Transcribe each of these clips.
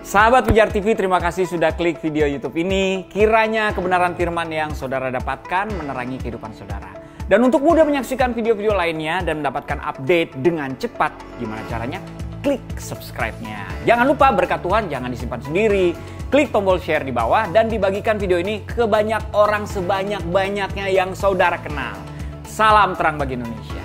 Sahabat Pijar TV, terima kasih sudah klik video YouTube ini. Kiranya kebenaran firman yang saudara dapatkan menerangi kehidupan saudara. Dan untuk mudah menyaksikan video-video lainnya dan mendapatkan update dengan cepat, gimana caranya? Klik subscribe-nya. Jangan lupa berkat Tuhan jangan disimpan sendiri. Klik tombol share di bawah dan dibagikan video ini ke banyak orang sebanyak-banyaknya yang saudara kenal. Salam terang bagi Indonesia.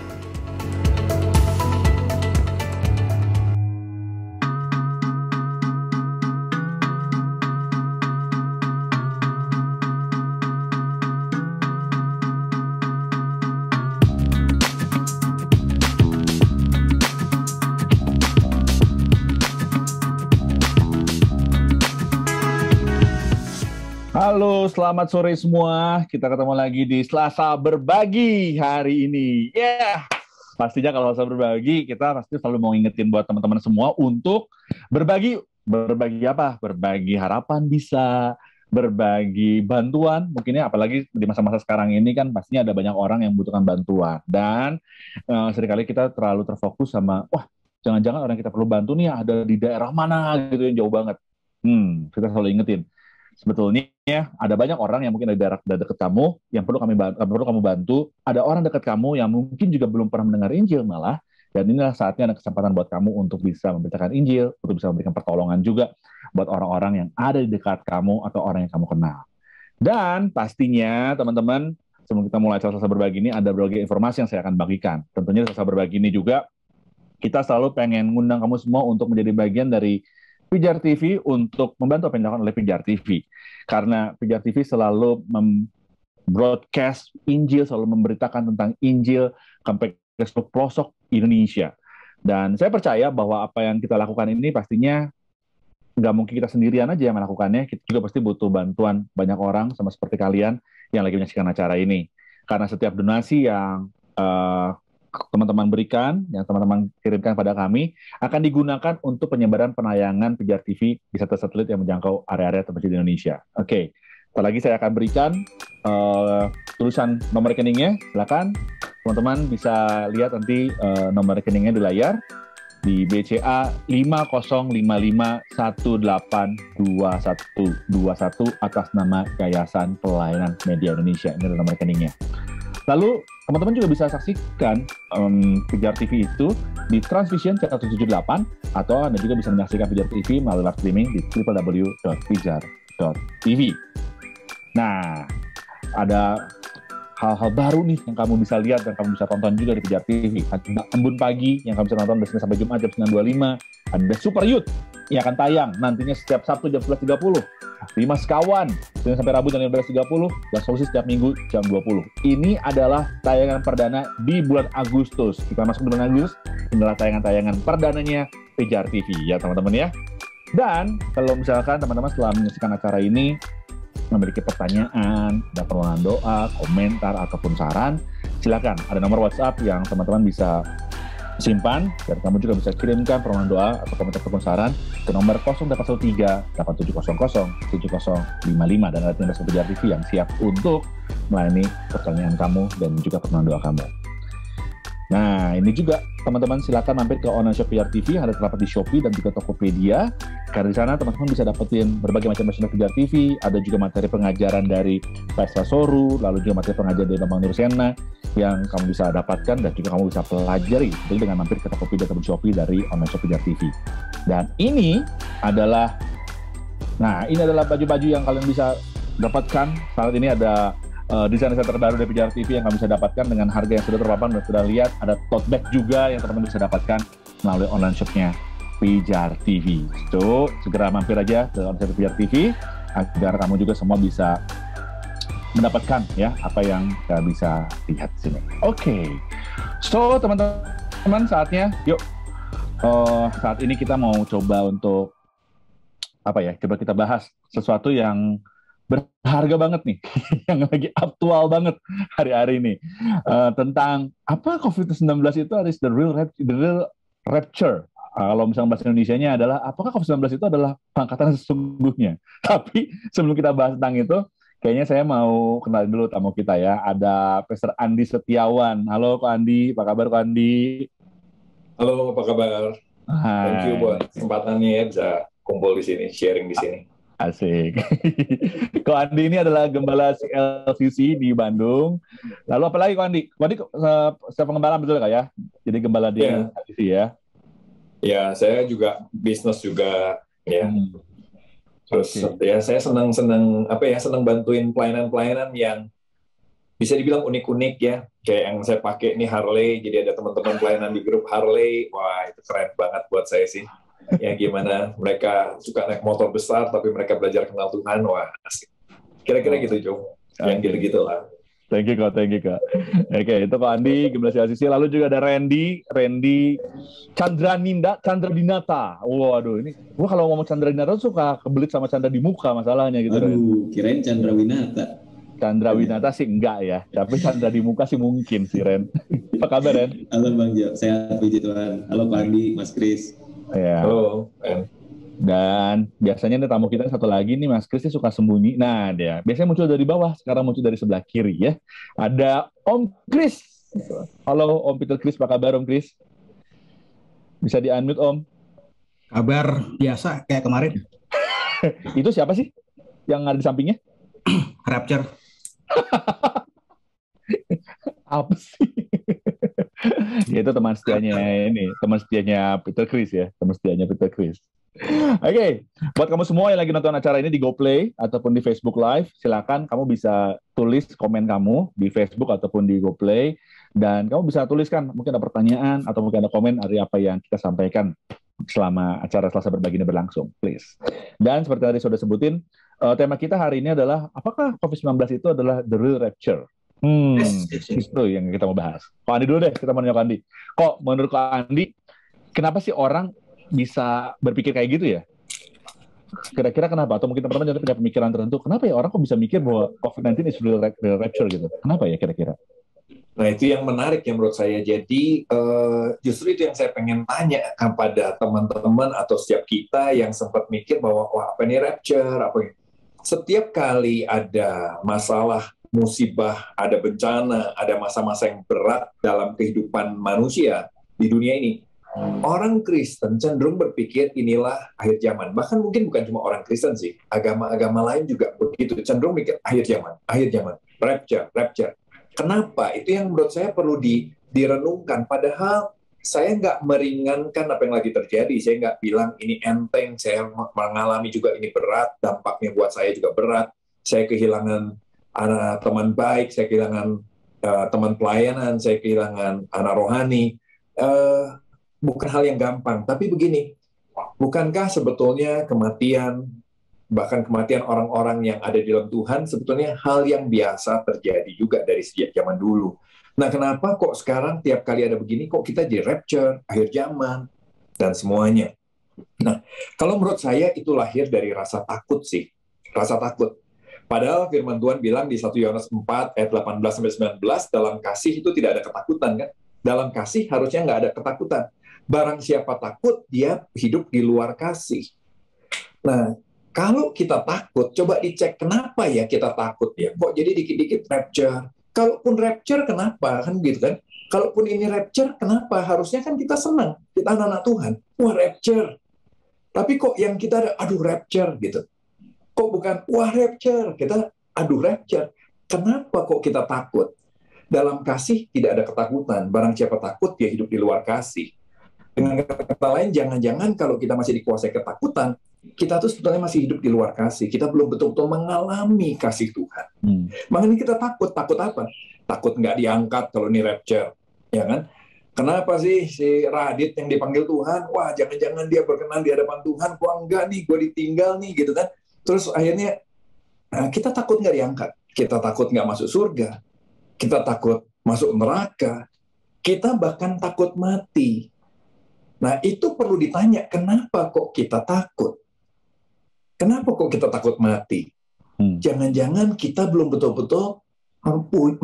Halo, selamat sore semua. Kita ketemu lagi di Selasa Berbagi hari ini. Pastinya kalau Selasa Berbagi, kita pasti selalu mau ngingetin buat teman-teman semua untuk berbagi. Berbagi apa? Berbagi harapan bisa, berbagi bantuan. Mungkin ya, apalagi di masa-masa sekarang ini kan pastinya ada banyak orang yang membutuhkan bantuan. Dan seringkali kita terlalu terfokus sama, wah, jangan-jangan orang yang kita perlu bantu nih ada di daerah mana gitu yang jauh banget. Kita selalu ingetin. Sebetulnya ada banyak orang yang mungkin ada di daerah dekat kamu yang perlu kamu bantu. Ada orang dekat kamu yang mungkin juga belum pernah mendengar Injil malah. Dan inilah saatnya ada kesempatan buat kamu untuk bisa memberitakan Injil, untuk bisa memberikan pertolongan juga buat orang-orang yang ada di dekat kamu atau orang yang kamu kenal. Dan pastinya teman-teman, sebelum kita mulai Selasa Berbagi ini ada berbagai informasi yang saya akan bagikan. Tentunya Selasa Berbagi ini juga kita selalu pengen ngundang kamu semua untuk menjadi bagian dari Pijar TV untuk membantu apa yang dilakukan oleh Pijar TV. Karena Pijar TV selalu broadcast Injil, selalu memberitakan tentang Injil sampai ke seluruh pelosok Indonesia. Dan saya percaya bahwa apa yang kita lakukan ini pastinya nggak mungkin kita sendirian aja yang melakukannya. Kita juga pasti butuh bantuan banyak orang sama seperti kalian yang lagi menyaksikan acara ini. Karena setiap donasi yang teman-teman berikan, yang teman-teman kirimkan pada kami, akan digunakan untuk penyebaran penayangan Pijar TV di satelit yang menjangkau area-area terpencil di Indonesia. Oke, setelah lagi saya akan berikan tulisan nomor rekeningnya. Silakan teman-teman bisa lihat nanti nomor rekeningnya di layar di BCA 5055182121 atas nama Yayasan Pelayanan Media Indonesia. Ini adalah nomor rekeningnya. Lalu teman-teman juga bisa saksikan Pijar TV itu di Transvision channel 178 atau Anda juga bisa menyaksikan Pijar TV melalui live streaming di www.pijar.tv. Nah, ada hal-hal baru nih yang kamu bisa lihat dan kamu bisa tonton juga di Pijar TV. Ada Embun Pagi yang kamu bisa nonton dari Senin sampai Jumat jam 9.25. Ada Super Youth yang akan tayang nantinya setiap Sabtu jam 11.30. 5 Sekawan, Senin sampai Rabu jam 15.30, dan Solusi setiap Minggu jam 20. Ini adalah tayangan perdana di bulan Agustus. Kita masuk bulan Agustus, inilah tayangan-tayangan perdananya Pijar TV ya teman-teman ya. Dan kalau misalkan teman-teman setelah menyaksikan acara ini memiliki pertanyaan, ada permohonan doa, komentar, ataupun saran, silakan. Ada nomor WhatsApp yang teman-teman bisa simpan, dan kamu juga bisa kirimkan permohonan doa atau komentar ataupun saran ke nomor 0813-8700-7055 dan ada tim Pijar TV yang siap untuk melayani pertanyaan kamu dan juga permohonan doa kamu. Nah, ini juga teman-teman silakan mampir ke online shop Pijar TV yang ada terdapat di Shopee dan juga Tokopedia. Karena di sana teman-teman bisa dapetin berbagai macam channel Pijar TV, ada juga materi pengajaran dari Faisal Soru, lalu juga materi pengajaran dari Bambang Nursena yang kamu bisa dapatkan dan juga kamu bisa pelajari dengan mampir ke Tokopedia atau Shopee dari online shop Pijar TV. Dan ini adalah baju-baju yang kalian bisa dapatkan. Saat ini ada desain-desain terbaru dari Pijar TV yang kamu bisa dapatkan dengan harga yang sudah terpapan dan sudah lihat. Ada tote bag juga yang teman-teman bisa dapatkan melalui online shopnya Pijar TV. So, segera mampir aja ke online shop Pijar TV agar kamu juga semua bisa mendapatkan ya apa yang kita bisa lihat di sini. Oke. So, teman-teman saatnya yuk saat ini kita mau coba untuk coba kita bahas sesuatu yang berharga banget nih, yang lagi aktual banget hari-hari ini, tentang apa COVID-19 itu is the real rapture. Kalau misalnya bahasa Indonesianya adalah apakah COVID-19 itu adalah pengangkatan sesungguhnya. Tapi sebelum kita bahas tentang itu, kayaknya saya mau kenalin dulu tamu kita ya. Ada Pastor Andi Setiawan. Halo Ko Andi, apa kabar Ko Andi? Halo, apa kabar? Hai. Thank you buat kesempatannya ya, bisa kumpul di sini, sharing di sini. Asik. Ko Andi ini adalah gembala LCC di Bandung. Lalu apa lagi Ko Andi? Ko Andi pengembala betul nggak ya? Jadi gembala di LCC ya? Ya, saya juga bisnis juga ya. Terus ya saya senang bantuin pelayanan-pelayanan yang bisa dibilang unik-unik ya. Kayak yang saya pakai ini Harley, jadi ada teman-teman pelayanan di grup Harley. Wah, itu keren banget buat saya sih. Ya gimana mereka suka naik motor besar tapi mereka belajar kenal Tuhan. Wah, asik. Kira-kira gitu, Jo. Yang gitu-gitu lah. Thank you, Kak. Oke, itu Kak Andi, Gimnasium LCC. Lalu juga ada Randy Chandra Dinata. Waduh, ini gua kalau ngomong Chandra Dinata tuh suka kebelit sama Chandra di muka masalahnya gitu. Aduh, kirain Chandra Winata. Chandra Winata sih enggak ya, tapi Chandra di muka sih mungkin sih, Ren. Apa kabar, Ren? Halo Bang Jo, sehat puji Tuhan. Halo Pak Andi, Mas Kris. Ya. Halo, Dan biasanya nih tamu kita satu lagi nih, Mas Kris suka sembunyi. Nah, dia biasanya muncul dari bawah, sekarang muncul dari sebelah kiri ya. Ada Om Kris. Halo Om Peter Kris, apa kabar Om Kris? Bisa di-unmute Om? Kabar biasa kayak kemarin. Itu siapa sih yang ada di sampingnya? Rapture. Apa sih? Itu teman setianya Peter Kris ya, teman setianya Peter Kris. Oke, buat kamu semua yang lagi nonton acara ini di GoPlay ataupun di Facebook Live, silakan kamu bisa tulis komen kamu di Facebook ataupun di GoPlay, dan kamu bisa tuliskan mungkin ada pertanyaan atau mungkin ada komen dari apa yang kita sampaikan selama acara Selasa Berbagi ini berlangsung, please. Dan seperti tadi sudah sebutin, tema kita hari ini adalah apakah COVID-19 itu adalah the real rapture? Itu yang kita mau bahas. Kok Andi dulu deh, kita mau nanya ke Andi. Kok menurut Kak Andi, kenapa sih orang bisa berpikir kayak gitu ya? Kira-kira kenapa? Atau mungkin teman-teman punya pemikiran tertentu, kenapa ya orang kok bisa mikir bahwa COVID-19 is real rapture gitu? Kenapa ya kira-kira? Nah, itu yang menarik ya menurut saya. Jadi justru itu yang saya pengen tanya kepada teman-teman atau setiap kita yang sempat mikir bahwa wah apa ini rapture, apa ini. Setiap kali ada masalah, musibah, ada bencana, ada masa-masa yang berat dalam kehidupan manusia di dunia ini, orang Kristen cenderung berpikir inilah akhir zaman. Bahkan mungkin bukan cuma orang Kristen sih, agama-agama lain juga begitu, cenderung mikir akhir zaman, rapture. Kenapa? Itu yang menurut saya perlu direnungkan. Padahal saya nggak meringankan apa yang lagi terjadi. Saya nggak bilang ini enteng, saya mengalami juga ini berat, dampaknya buat saya juga berat. Saya kehilangan anak teman baik, saya kehilangan teman pelayanan, saya kehilangan anak rohani. Bukan hal yang gampang. Tapi begini, bukankah sebetulnya kematian, bahkan kematian orang-orang yang ada di dalam Tuhan, sebetulnya hal yang biasa terjadi juga dari sejak zaman dulu. Nah, kenapa kok sekarang tiap kali ada begini, kok kita di rapture, akhir zaman, dan semuanya. Nah, kalau menurut saya itu lahir dari rasa takut sih. Rasa takut. Padahal firman Tuhan bilang di 1 Yohanes 4 ayat 18-19, dalam kasih itu tidak ada ketakutan kan? Dalam kasih harusnya nggak ada ketakutan. Barang siapa takut, dia hidup di luar kasih. Nah, kalau kita takut, coba dicek kenapa ya kita takut ya. Kok jadi dikit-dikit rapture? Kalaupun rapture, kenapa? Kan gitu kan. Kalaupun ini rapture, kenapa? Harusnya kan kita senang. Kita anak-anak Tuhan. Wah, rapture. Tapi kok yang kita ada, aduh rapture gitu. Kok bukan, wah rapture. Kita, aduh rapture. Kenapa kok kita takut? Dalam kasih tidak ada ketakutan. Barang siapa takut, dia hidup di luar kasih. Dengan kata lain, jangan-jangan kalau kita masih dikuasai ketakutan, kita tuh sebetulnya masih hidup di luar kasih. Kita belum betul-betul mengalami kasih Tuhan. Makanya kita takut. Takut apa? Takut nggak diangkat kalau ini rapture. Ya kan? Kenapa sih si Radit yang dipanggil Tuhan? Wah, jangan-jangan dia berkenan di hadapan Tuhan. Wah, enggak nih, gue ditinggal nih, gitu kan. Terus akhirnya, kita takut nggak diangkat. Kita takut nggak masuk surga. Kita takut masuk neraka. Kita bahkan takut mati. Nah, itu perlu ditanya, kenapa kok kita takut? Kenapa kok kita takut mati? Jangan-jangan kita belum betul-betul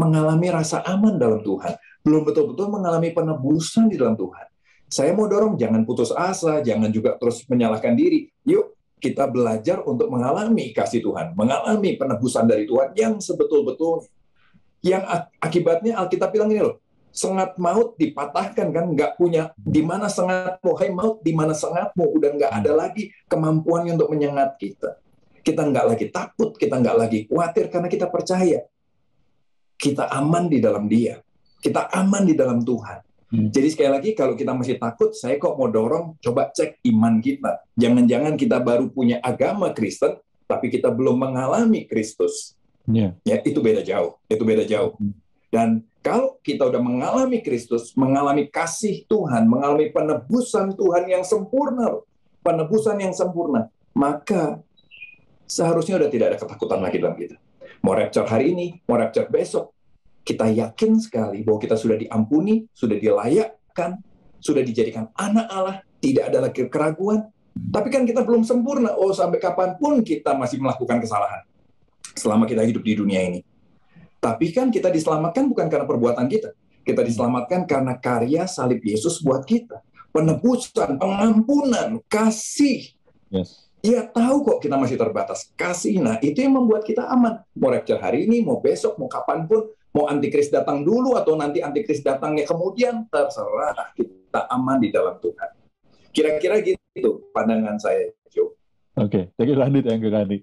mengalami rasa aman dalam Tuhan. Belum betul-betul mengalami penebusan di dalam Tuhan. Saya mau dorong, jangan putus asa, jangan juga terus menyalahkan diri. Yuk, kita belajar untuk mengalami kasih Tuhan, mengalami penebusan dari Tuhan yang sebetul-betulnya. Yang akibatnya Alkitab bilang ini loh, sengat maut dipatahkan kan, nggak punya di mana sengatmu, hai maut, di mana sengatmu, udah nggak ada lagi kemampuannya untuk menyengat kita. Kita nggak lagi takut, kita nggak lagi khawatir karena kita percaya kita aman di dalam Dia, kita aman di dalam Tuhan. Jadi sekali lagi kalau kita masih takut, saya kok mau dorong, coba cek iman kita. Jangan-jangan kita baru punya agama Kristen, tapi kita belum mengalami Kristus. Ya, itu beda jauh. Itu beda jauh. Dan kalau kita udah mengalami Kristus, mengalami kasih Tuhan, mengalami penebusan Tuhan yang sempurna, penebusan yang sempurna, maka seharusnya udah tidak ada ketakutan lagi dalam kita. Mau rapture hari ini, mau rapture besok, kita yakin sekali bahwa kita sudah diampuni, sudah dilayakkan, sudah dijadikan anak Allah, tidak ada lagi keraguan. Tapi kan kita belum sempurna. Oh, sampai kapanpun kita masih melakukan kesalahan selama kita hidup di dunia ini. Tapi kan kita diselamatkan bukan karena perbuatan kita. Kita diselamatkan karena karya salib Yesus buat kita. Penebusan, pengampunan, kasih. Yes. Dia tahu kok kita masih terbatas. Kasih, nah itu yang membuat kita aman. Mau rapture hari ini, mau besok, mau kapanpun, mau antikris datang dulu atau nanti antikris datangnya kemudian, terserah, kita aman di dalam Tuhan. Kira-kira gitu pandangan saya, Jo. Oke, jadi lanjut yang ke Andi.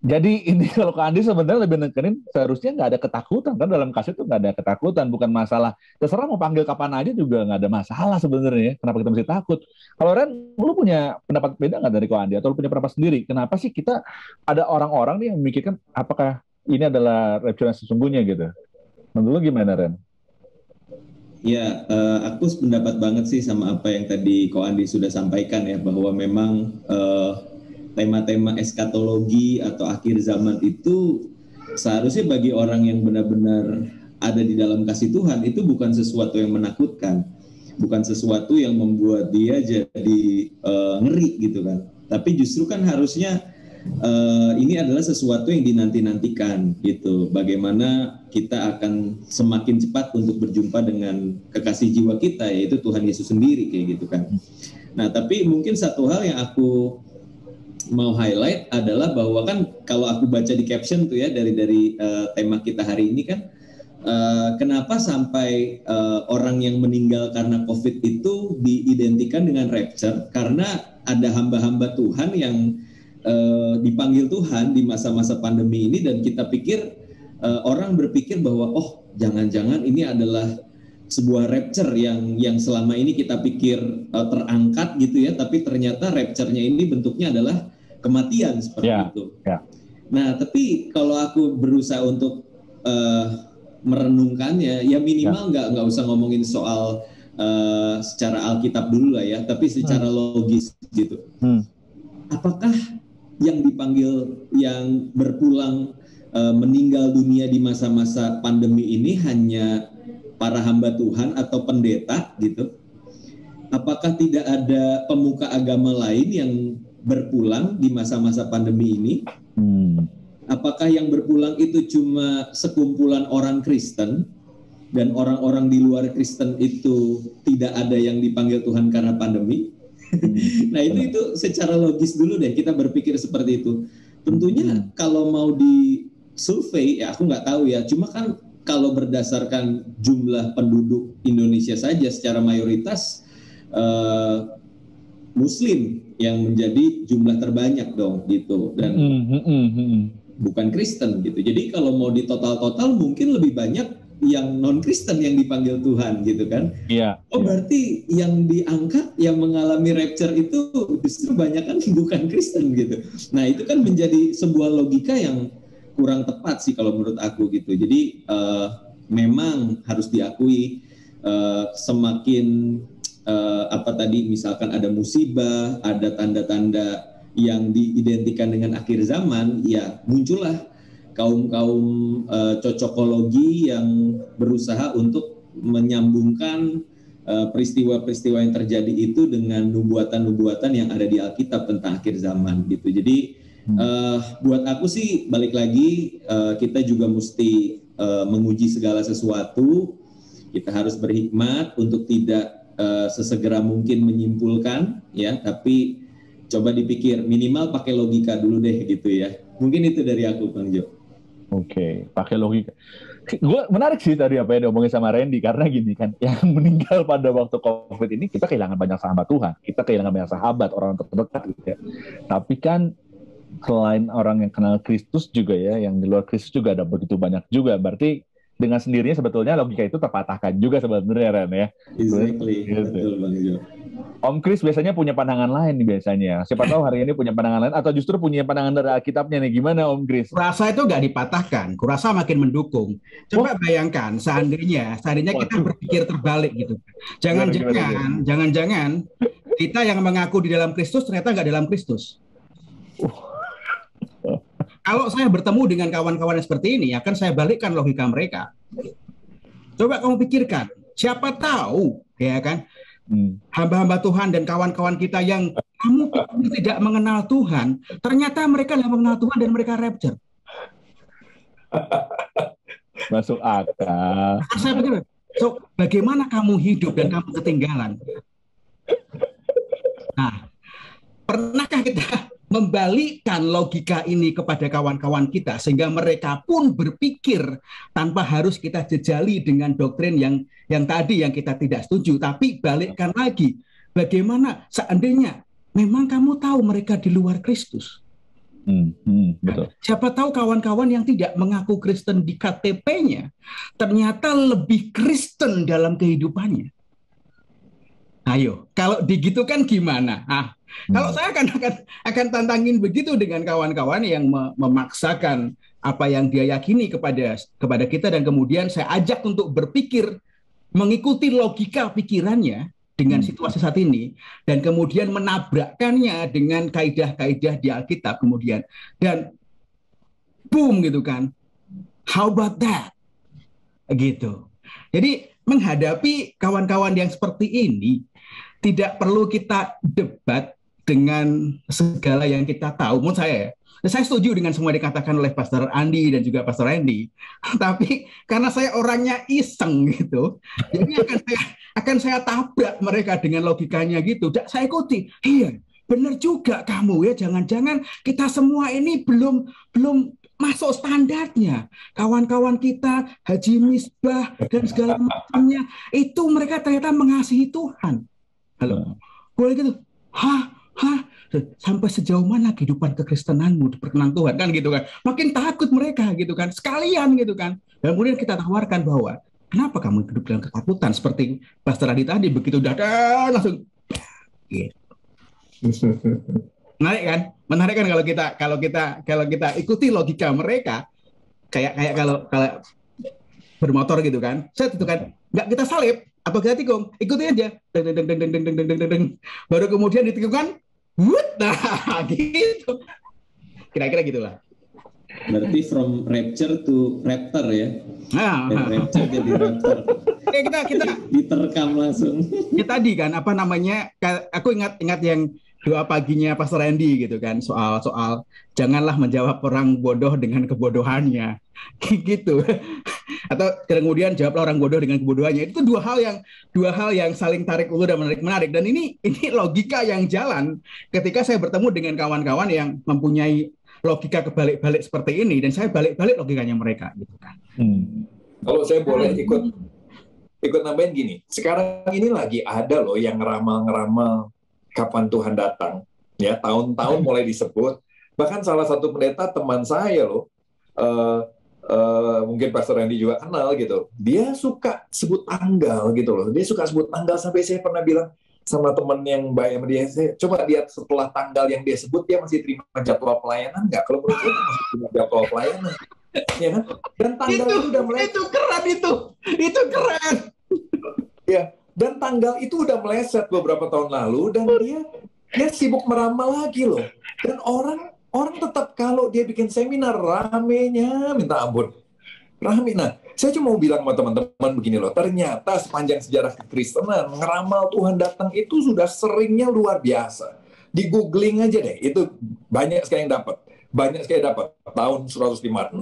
Jadi ini kalau ke Andi sebenarnya lebih nekenin seharusnya nggak ada ketakutan kan, dalam kasih itu nggak ada ketakutan, bukan masalah terserah mau panggil kapan aja juga nggak ada masalah sebenarnya. Kenapa kita mesti takut? Kalau Ren, lu punya pendapat beda nggak dari ko Andi atau lu punya pendapat sendiri? Kenapa sih kita ada orang-orang nih yang memikirkan apakah ini adalah rapture yang sesungguhnya gitu? Menurut lu gimana, Ren? Ya, aku sependapat banget sih sama apa yang tadi ko Andi sudah sampaikan ya, bahwa memang tema-tema eskatologi atau akhir zaman itu seharusnya bagi orang yang benar-benar ada di dalam kasih Tuhan itu bukan sesuatu yang menakutkan, bukan sesuatu yang membuat dia jadi ngeri gitu kan. Tapi justru kan harusnya ini adalah sesuatu yang dinanti-nantikan gitu. Bagaimana kita akan semakin cepat untuk berjumpa dengan kekasih jiwa kita, yaitu Tuhan Yesus sendiri kayak gitu kan. Nah, tapi mungkin satu hal yang aku mau highlight adalah bahwa kan kalau aku baca di caption tuh ya dari tema kita hari ini kan, kenapa sampai orang yang meninggal karena COVID itu diidentikan dengan rapture? Karena ada hamba-hamba Tuhan yang dipanggil Tuhan di masa-masa pandemi ini, dan kita pikir orang berpikir bahwa oh jangan-jangan ini adalah sebuah rapture yang selama ini kita pikir terangkat gitu ya, tapi ternyata rapture-nya ini bentuknya adalah kematian seperti itu. Nah, tapi kalau aku berusaha untuk merenungkannya, ya minimal nggak usah ngomongin soal secara Alkitab dulu lah ya, tapi secara logis gitu. Apakah yang dipanggil, yang berpulang meninggal dunia di masa-masa pandemi ini hanya para hamba Tuhan atau pendeta gitu? Apakah tidak ada pemuka agama lain yang berpulang di masa-masa pandemi ini? Apakah yang berpulang itu cuma sekumpulan orang Kristen dan orang-orang di luar Kristen itu tidak ada yang dipanggil Tuhan karena pandemi? Nah itu secara logis dulu deh kita berpikir seperti itu. Tentunya kalau mau di survei ya aku nggak tahu ya, cuma kan kalau berdasarkan jumlah penduduk Indonesia saja secara mayoritas Muslim yang menjadi jumlah terbanyak dong gitu, dan bukan Kristen gitu. Jadi kalau mau di total mungkin lebih banyak yang non Kristen yang dipanggil Tuhan gitu kan. Berarti yang diangkat yang mengalami rapture itu justru banyak kan bukan Kristen gitu. Nah itu kan menjadi sebuah logika yang kurang tepat sih kalau menurut aku gitu. Jadi memang harus diakui semakin misalkan ada musibah, ada tanda-tanda yang diidentikan dengan akhir zaman, ya muncullah kaum-kaum cocokologi yang berusaha untuk menyambungkan peristiwa-peristiwa yang terjadi itu dengan nubuatan-nubuatan yang ada di Alkitab tentang akhir zaman gitu. Jadi buat aku sih balik lagi kita juga mesti menguji segala sesuatu. Kita harus berhikmat untuk tidak sesegera mungkin menyimpulkan ya, tapi coba dipikir minimal pakai logika dulu deh gitu ya. Mungkin itu dari aku, Bang Jo. Oke, pakai logika. Gue menarik sih tadi apa yang diomongin sama Randy, karena gini kan, yang meninggal pada waktu COVID ini, kita kehilangan banyak sahabat Tuhan, kita kehilangan banyak sahabat, orang terdekat gitu ya. Tapi kan selain orang yang kenal Kristus juga ya, yang di luar Kristus juga ada begitu banyak juga. Berarti dengan sendirinya sebetulnya logika itu terpatahkan juga sebenarnya, Ren ya. Exactly, Gitu. betul Bang Jo. Om Kris biasanya punya pandangan lain nih biasanya. Siapa tahu hari ini punya pandangan lain atau justru punya pandangan dari Alkitabnya nih. Gimana Om Kris? Kurasa itu nggak dipatahkan, kurasa makin mendukung. Coba bayangkan seandainya kita berpikir terbalik gitu. Jangan-jangan kita yang mengaku di dalam Kristus ternyata nggak dalam Kristus. Kalau saya bertemu dengan kawan-kawan yang seperti ini, akan saya balikkan logika mereka. Coba kamu pikirkan, siapa tahu, ya kan, hamba-hamba Tuhan dan kawan-kawan kita yang kamu tidak mengenal Tuhan, ternyata mereka yang mengenal Tuhan dan mereka rapture. Masuk akal. Saya pikir, so, bagaimana kamu hidup dan kamu ketinggalan? Nah, pernahkah kita membalikkan logika ini kepada kawan-kawan kita sehingga mereka pun berpikir tanpa harus kita jejali dengan doktrin yang tadi yang kita tidak setuju, tapi balikkan lagi bagaimana seandainya memang kamu tahu mereka di luar Kristus. Betul. Siapa tahu kawan-kawan yang tidak mengaku Kristen di KTP-nya ternyata lebih Kristen dalam kehidupannya. Ayo, kalau digitukan gimana? Kalau saya akan tantangin begitu dengan kawan-kawan yang memaksakan apa yang dia yakini kepada kita, dan kemudian saya ajak untuk berpikir mengikuti logika pikirannya dengan situasi saat ini, dan kemudian menabrakkannya dengan kaidah-kaidah di Alkitab kemudian, dan boom gitu kan. How about that? Gitu. Jadi menghadapi kawan-kawan yang seperti ini tidak perlu kita debat dengan segala yang kita tahu. Menurut saya setuju dengan semua yang dikatakan oleh Pastor Andi dan juga Pastor Randy. Tapi karena saya orangnya iseng gitu, jadi akan saya tabrak mereka dengan logikanya gitu. Saya ikuti. Iya, benar juga kamu ya. Jangan-jangan kita semua ini belum masuk standarnya. Kawan-kawan kita, Haji Misbah dan segala macamnya, itu mereka ternyata mengasihi Tuhan. Halo, boleh gitu? Sampai sejauh mana kehidupan kekristenanmu diperkenan Tuhan, kan gitu kan? Makin takut mereka gitu kan, sekalian gitu kan. Dan kemudian kita tawarkan bahwa kenapa kamu hidup dalam ketakutan seperti Pastor Adi tadi, begitu datang langsung. Gitu. Menarik kan kalau kita ikuti logika mereka, kayak kalau bermotor gitu kan, saya itu kan nggak kita salib atau kita tikung, ikuti aja, baru kemudian ditikungkan, nah gitu, kira-kira gitulah. Berarti from rapture to raptor ya. Rapture jadi raptor. Kita diterkam langsung. Ya tadi kan apa namanya? Aku ingat yang doa paginya Pastor Randy gitu kan, soal janganlah menjawab orang bodoh dengan kebodohannya gitu, atau kemudian jawablah orang bodoh dengan kebodohannya. Itu dua hal yang saling tarik ulur dan menarik, dan ini logika yang jalan ketika saya bertemu dengan kawan-kawan yang mempunyai logika kebalik-balik seperti ini, dan saya balik-balik logikanya mereka gitu kan. Kalau saya boleh ikut nambahin gini, sekarang ini lagi ada loh yang ngeramal kapan Tuhan datang, ya, tahun-tahun mulai disebut. Bahkan salah satu pendeta teman saya loh, mungkin Pastor Randy juga kenal gitu, dia suka sebut tanggal gitu loh, dia suka sebut tanggal, sampai saya pernah bilang sama teman yang baik sama dia, saya coba lihat setelah tanggal yang dia sebut, dia masih terima jadwal pelayanan nggak? Kalau menurut saya masih terima jadwal pelayanan, ya kan? Dan tanggal itu udah mulai, itu keren. Ya. Dan tanggal itu udah meleset beberapa tahun lalu, dan dia sibuk meramal lagi loh. Dan orang tetap kalau dia bikin seminar, ramenya minta ampun. Rame. Nah, saya cuma mau bilang sama teman-teman begini loh, ternyata sepanjang sejarah kekristenan, ngeramal Tuhan datang itu sudah seringnya luar biasa. Di googling aja deh, itu banyak sekali yang dapat. Tahun 1156,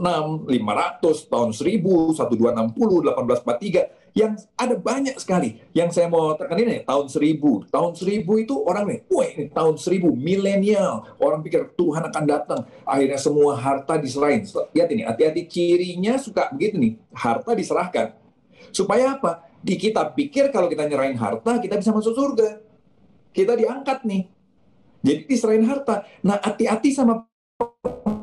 500, tahun 1000, 1260, 1843, Yang ada banyak sekali. Yang saya mau tekanin ya, tahun 1000. Tahun 1000 itu orang nih, wah ini tahun 1000, milenial. Orang pikir Tuhan akan datang. Akhirnya semua harta diserahin. Lihat ini, hati-hati cirinya suka begitu nih. Harta diserahkan. Supaya apa? Kita pikir kalau kita nyerahin harta, kita bisa masuk surga. Kita diangkat nih. Jadi diserahin harta. Nah, hati-hati sama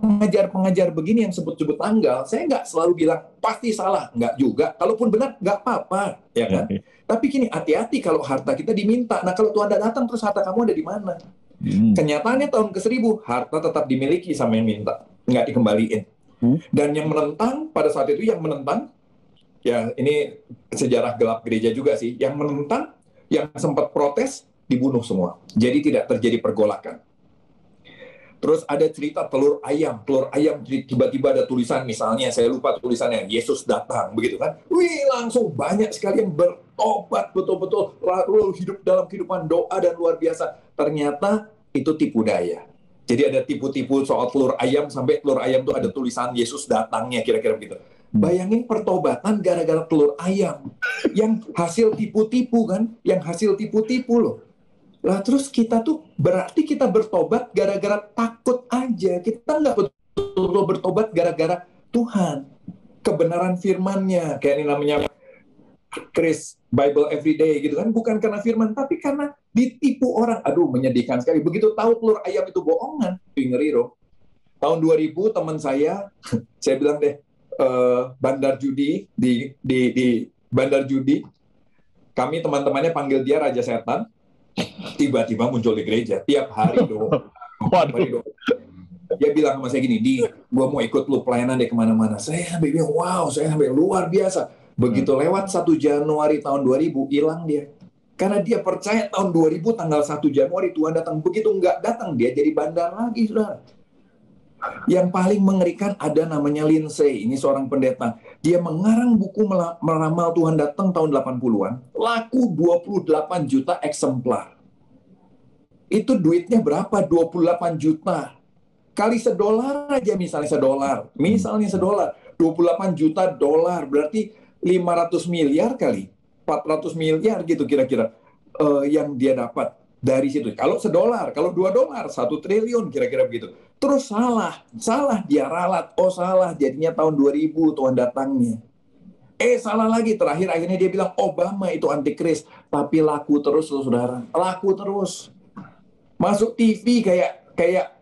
pengajar-pengajar begini yang sebut-sebut tanggal. Saya nggak selalu bilang pasti salah, nggak juga. Kalaupun benar nggak apa-apa, ya kan? Tapi gini, hati-hati kalau harta kita diminta. Nah, kalau Tuhan tidak datang, terus harta kamu ada di mana? Kenyataannya tahun ke-1000 harta tetap dimiliki sama yang minta, nggak dikembaliin. Dan yang menentang pada saat itu, yang menentang, ya ini sejarah gelap gereja juga sih. Yang menentang, yang sempat protes dibunuh semua. Jadi tidak terjadi pergolakan. Terus ada cerita telur ayam tiba-tiba ada tulisan, misalnya saya lupa tulisannya, Yesus datang, begitu kan? Wih, langsung banyak sekali yang bertobat betul-betul, lalu hidup dalam kehidupan doa dan luar biasa. Ternyata itu tipu daya. Jadi ada tipu-tipu soal telur ayam, sampai telur ayam itu ada tulisan Yesus datangnya, kira-kira begitu. Bayangin pertobatan gara-gara telur ayam, yang hasil tipu-tipu kan, yang hasil tipu-tipu loh. Lah terus kita tuh berarti kita bertobat gara-gara takut aja. Kita nggak betul-betul bertobat gara-gara Tuhan. Kebenaran firman-Nya. Kayak ini namanya Chris Bible Everyday gitu kan. Bukan karena firman, tapi karena ditipu orang. Aduh, menyedihkan sekali. Begitu tahu telur ayam itu bohongan. Ngeri loh. Tahun 2000 teman saya bilang deh, bandar judi di bandar judi. Kami teman-temannya panggil dia Raja Setan. Tiba-tiba muncul di gereja tiap hari dong. Dia bilang sama saya gini, gua mau ikut lu pelayanan deh kemana-mana. Saya sampai bilang, wow, saya sampai luar biasa. Begitu lewat 1 Januari tahun 2000 hilang dia. Karena dia percaya tahun 2000 tanggal 1 Januari Tuhan datang. Begitu nggak datang dia jadi bandar lagi, saudara. Yang paling mengerikan ada namanya Lindsay. Ini seorang pendeta. Dia mengarang buku meramal Tuhan datang tahun 80-an. Laku 28 juta eksemplar. Itu duitnya berapa? 28 juta. Kali $1 aja, misalnya $1. Misalnya $1. 28 juta dolar. Berarti 500 miliar kali. 400 miliar gitu kira-kira. Yang dia dapat dari situ. Kalau $1, kalau $2, 1 triliun kira-kira begitu. Terus salah dia ralat. Oh salah, jadinya tahun 2000 Tuhan datangnya. Salah lagi, terakhir akhirnya dia bilang Obama itu antikris. Tapi laku terus loh saudara, laku terus. Masuk TV kayak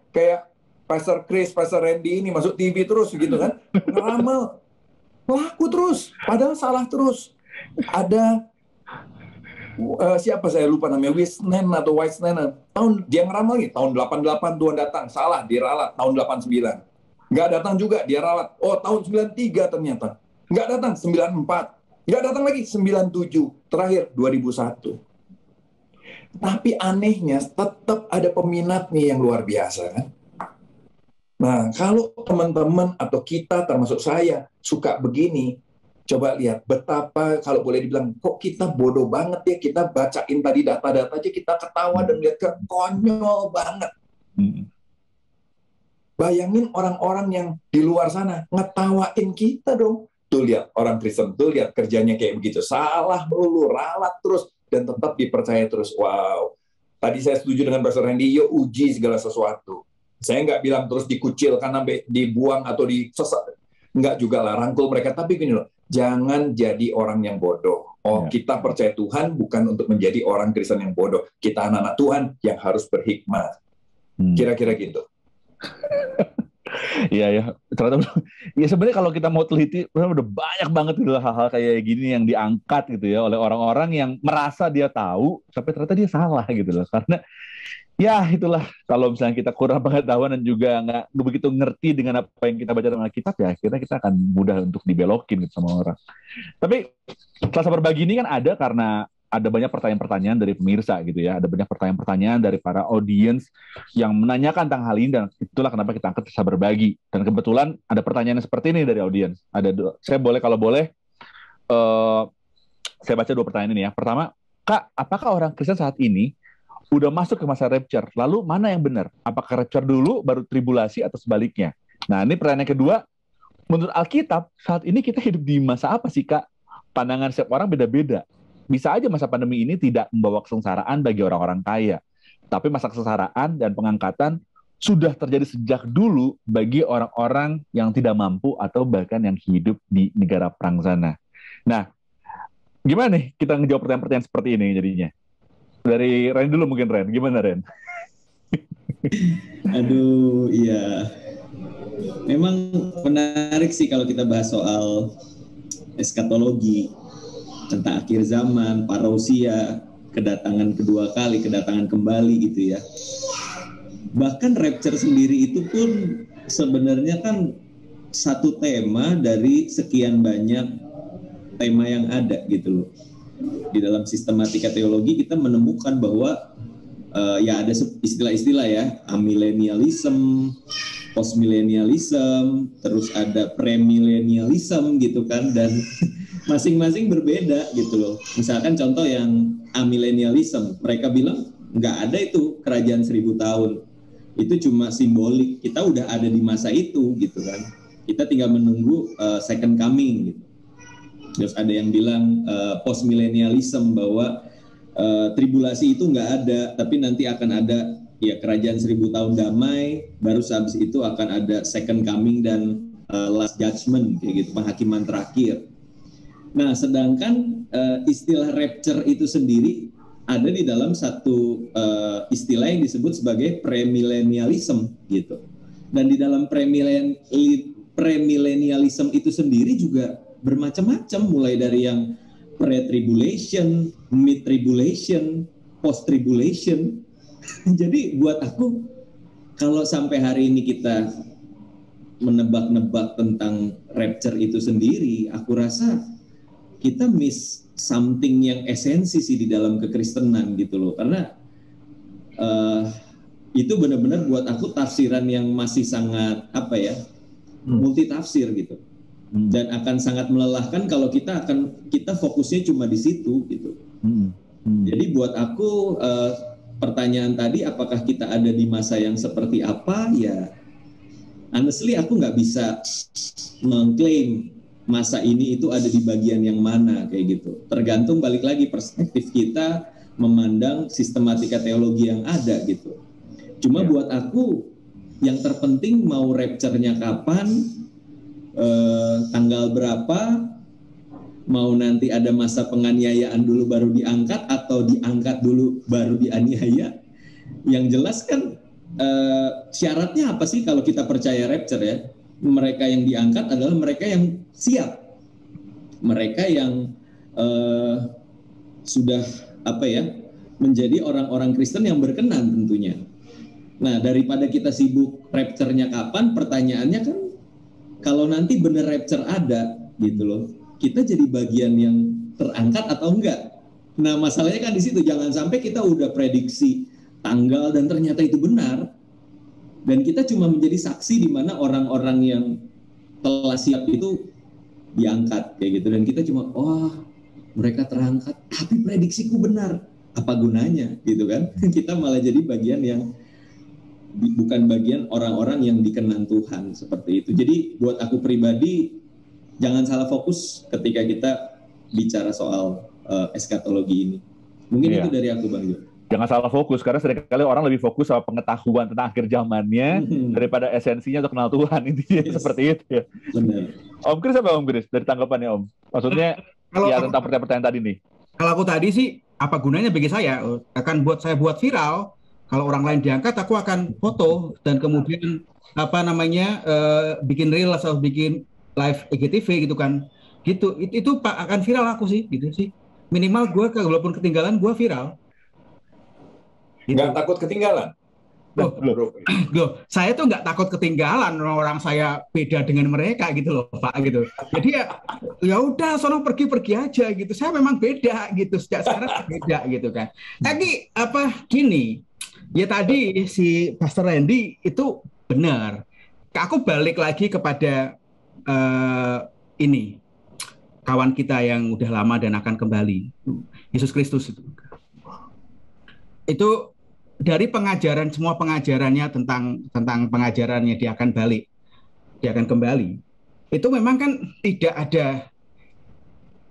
Pastor Chris, Pastor Randy ini masuk TV terus gitu kan. Ngeramal, laku terus, padahal salah terus. Ada siapa saya lupa namanya, Wisnen atau Wisnen, dia ngeramal nih tahun 88 Tuhan datang, salah diralat tahun 89, nggak datang juga dia ralat, oh tahun 93 ternyata nggak datang, 94 nggak datang lagi, 97 terakhir 2001. Tapi anehnya tetap ada peminat nih yang luar biasa kan. Nah kalau teman-teman atau kita termasuk saya suka begini, coba lihat betapa, kalau boleh dibilang, kok kita bodoh banget ya, kita bacain tadi data-data aja, kita ketawa dan lihat konyol banget. Bayangin orang-orang yang di luar sana ngetawain kita dong. Tuh lihat, orang Kristen tuh lihat kerjanya kayak begitu. Salah melulu, ralat terus, dan tetap dipercaya terus. Wow. Tadi saya setuju dengan Pastor Randy, yuk uji segala sesuatu. Saya nggak bilang terus dikucilkan sampai dibuang atau disesat. Nggak juga lah, rangkul mereka. Tapi gini loh, jangan jadi orang yang bodoh. Kita percaya Tuhan bukan untuk menjadi orang Kristen yang bodoh. Kita anak-anak Tuhan yang harus berhikmat. Kira-kira gitu. Iya ya, ternyata ya sebenarnya kalau kita mau teliti udah banyak banget gitu hal-hal kayak gini yang diangkat gitu ya oleh orang-orang yang merasa dia tahu tapi ternyata dia salah gitu loh. Karena ya itulah, kalau misalnya kita kurang pengetahuan dan juga nggak begitu ngerti dengan apa yang kita baca dalam Alkitab, ya akhirnya kita akan mudah untuk dibelokin gitu sama orang. Tapi Selasa Berbagi ini kan ada karena ada banyak pertanyaan-pertanyaan dari pemirsa gitu ya, ada banyak pertanyaan-pertanyaan dari para audiens yang menanyakan tentang hal ini, dan itulah kenapa kita angkat Selasa Berbagi. Dan kebetulan ada pertanyaan seperti ini dari audiens. Saya boleh, kalau boleh, saya baca 2 pertanyaan ini ya. Pertama, Kak, apakah orang Kristen saat ini udah masuk ke masa rapture? Lalu mana yang benar? Apakah rapture dulu baru tribulasi atau sebaliknya? Nah, ini pertanyaan kedua. Menurut Alkitab, saat ini kita hidup di masa apa sih, Kak? pandangan setiap orang beda-beda. Bisa aja masa pandemi ini tidak membawa kesengsaraan bagi orang-orang kaya, tapi masa kesengsaraan dan pengangkatan sudah terjadi sejak dulu bagi orang-orang yang tidak mampu atau bahkan yang hidup di negara perang sana. Nah, gimana nih kita ngejawab pertanyaan-pertanyaan seperti ini jadinya? Dari Ren dulu mungkin, Ren. Gimana, Ren? Aduh, iya. Memang menarik sih kalau kita bahas soal eskatologi, tentang akhir zaman, parousia, kedatangan kedua kali, kedatangan kembali gitu ya. Bahkan rapture sendiri itu pun sebenarnya kan satu tema dari sekian banyak tema yang ada gitu loh. Di dalam sistematika teologi kita menemukan bahwa ya ada istilah-istilah ya, amillennialism, postmillennialism, terus ada premillennialism gitu kan, dan masing-masing berbeda gitu loh. Misalkan contoh yang amillennialism, mereka bilang nggak ada itu kerajaan 1000 tahun. Itu cuma simbolik. Kita udah ada di masa itu gitu kan. Kita tinggal menunggu second coming gitu. Terus ada yang bilang postmillennialism bahwa tribulasi itu nggak ada, tapi nanti akan ada ya kerajaan 1000 tahun damai, baru habis itu akan ada second coming dan last judgment kayak gitu, penghakiman terakhir. Nah, sedangkan istilah rapture itu sendiri ada di dalam satu istilah yang disebut sebagai premillennialism gitu. Dan di dalam premillennialism itu sendiri juga bermacam-macam, mulai dari yang pre-tribulation, mid-tribulation, post-tribulation. Jadi buat aku, kalau sampai hari ini kita menebak-nebak tentang rapture itu sendiri, aku rasa kita miss something yang esensi sih di dalam kekristenan gitu loh. Karena itu benar-benar buat aku tafsiran yang masih sangat multi tafsir gitu. Dan akan sangat melelahkan kalau kita fokusnya cuma di situ gitu. Jadi buat aku pertanyaan tadi, apakah kita ada di masa yang seperti apa? Ya, honestly aku nggak bisa mengklaim masa ini itu ada di bagian yang mana kayak gitu. Tergantung balik lagi perspektif kita memandang sistematika teologi yang ada gitu. Cuma buat aku yang terpenting mau rapture-nya kapan, tanggal berapa, mau nanti ada masa penganiayaan dulu baru diangkat atau diangkat dulu baru dianiaya. Yang jelas kan syaratnya apa sih kalau kita percaya rapture ya? Mereka yang diangkat adalah mereka yang siap, mereka yang sudah menjadi orang-orang Kristen yang berkenan tentunya. Nah, daripada kita sibuk rapture-nya kapan, pertanyaannya kan kalau nanti bener rapture ada gitu loh, kita jadi bagian yang terangkat atau enggak. Nah, masalahnya kan di situ, jangan sampai kita udah prediksi tanggal dan ternyata itu benar. Dan kita cuma menjadi saksi di mana orang-orang yang telah siap itu diangkat kayak gitu, dan kita cuma mereka terangkat tapi prediksiku benar, apa gunanya gitu kan. Kita malah jadi bagian yang bukan bagian orang-orang yang dikenan Tuhan seperti itu. Jadi buat aku pribadi jangan salah fokus ketika kita bicara soal eskatologi ini. Mungkin itu dari aku, Bang Jo. Jangan salah fokus, karena seringkali orang lebih fokus sama pengetahuan tentang akhir zamannya daripada esensinya untuk kenal Tuhan. Intinya seperti itu ya. Benar. Om Kris apa Om Kris dari tanggapannya Om? Maksudnya tentang pertanyaan-pertanyaan tadi nih. Kalau aku tadi sih, apa gunanya bagi saya? Akan saya buat viral. Kalau orang lain diangkat, aku akan foto dan kemudian bikin reel atau bikin live IGTV gitu kan. Gitu. Itu akan viral aku sih, gitu sih. Minimal gue walaupun ketinggalan, gue viral. Nggak takut ketinggalan? Loh, saya tuh nggak takut ketinggalan, orang saya beda dengan mereka gitu loh Pak gitu. Jadi ya udah, sono pergi aja gitu. Saya memang beda gitu, sejak sekarang beda gitu kan. Tapi gini, ya tadi si Pastor Randy itu benar. Aku balik lagi kepada ini kawan kita yang udah lama dan akan kembali, Yesus Kristus itu dari pengajaran, semua pengajarannya tentang pengajarannya dia akan balik, dia akan kembali. Itu memang kan tidak ada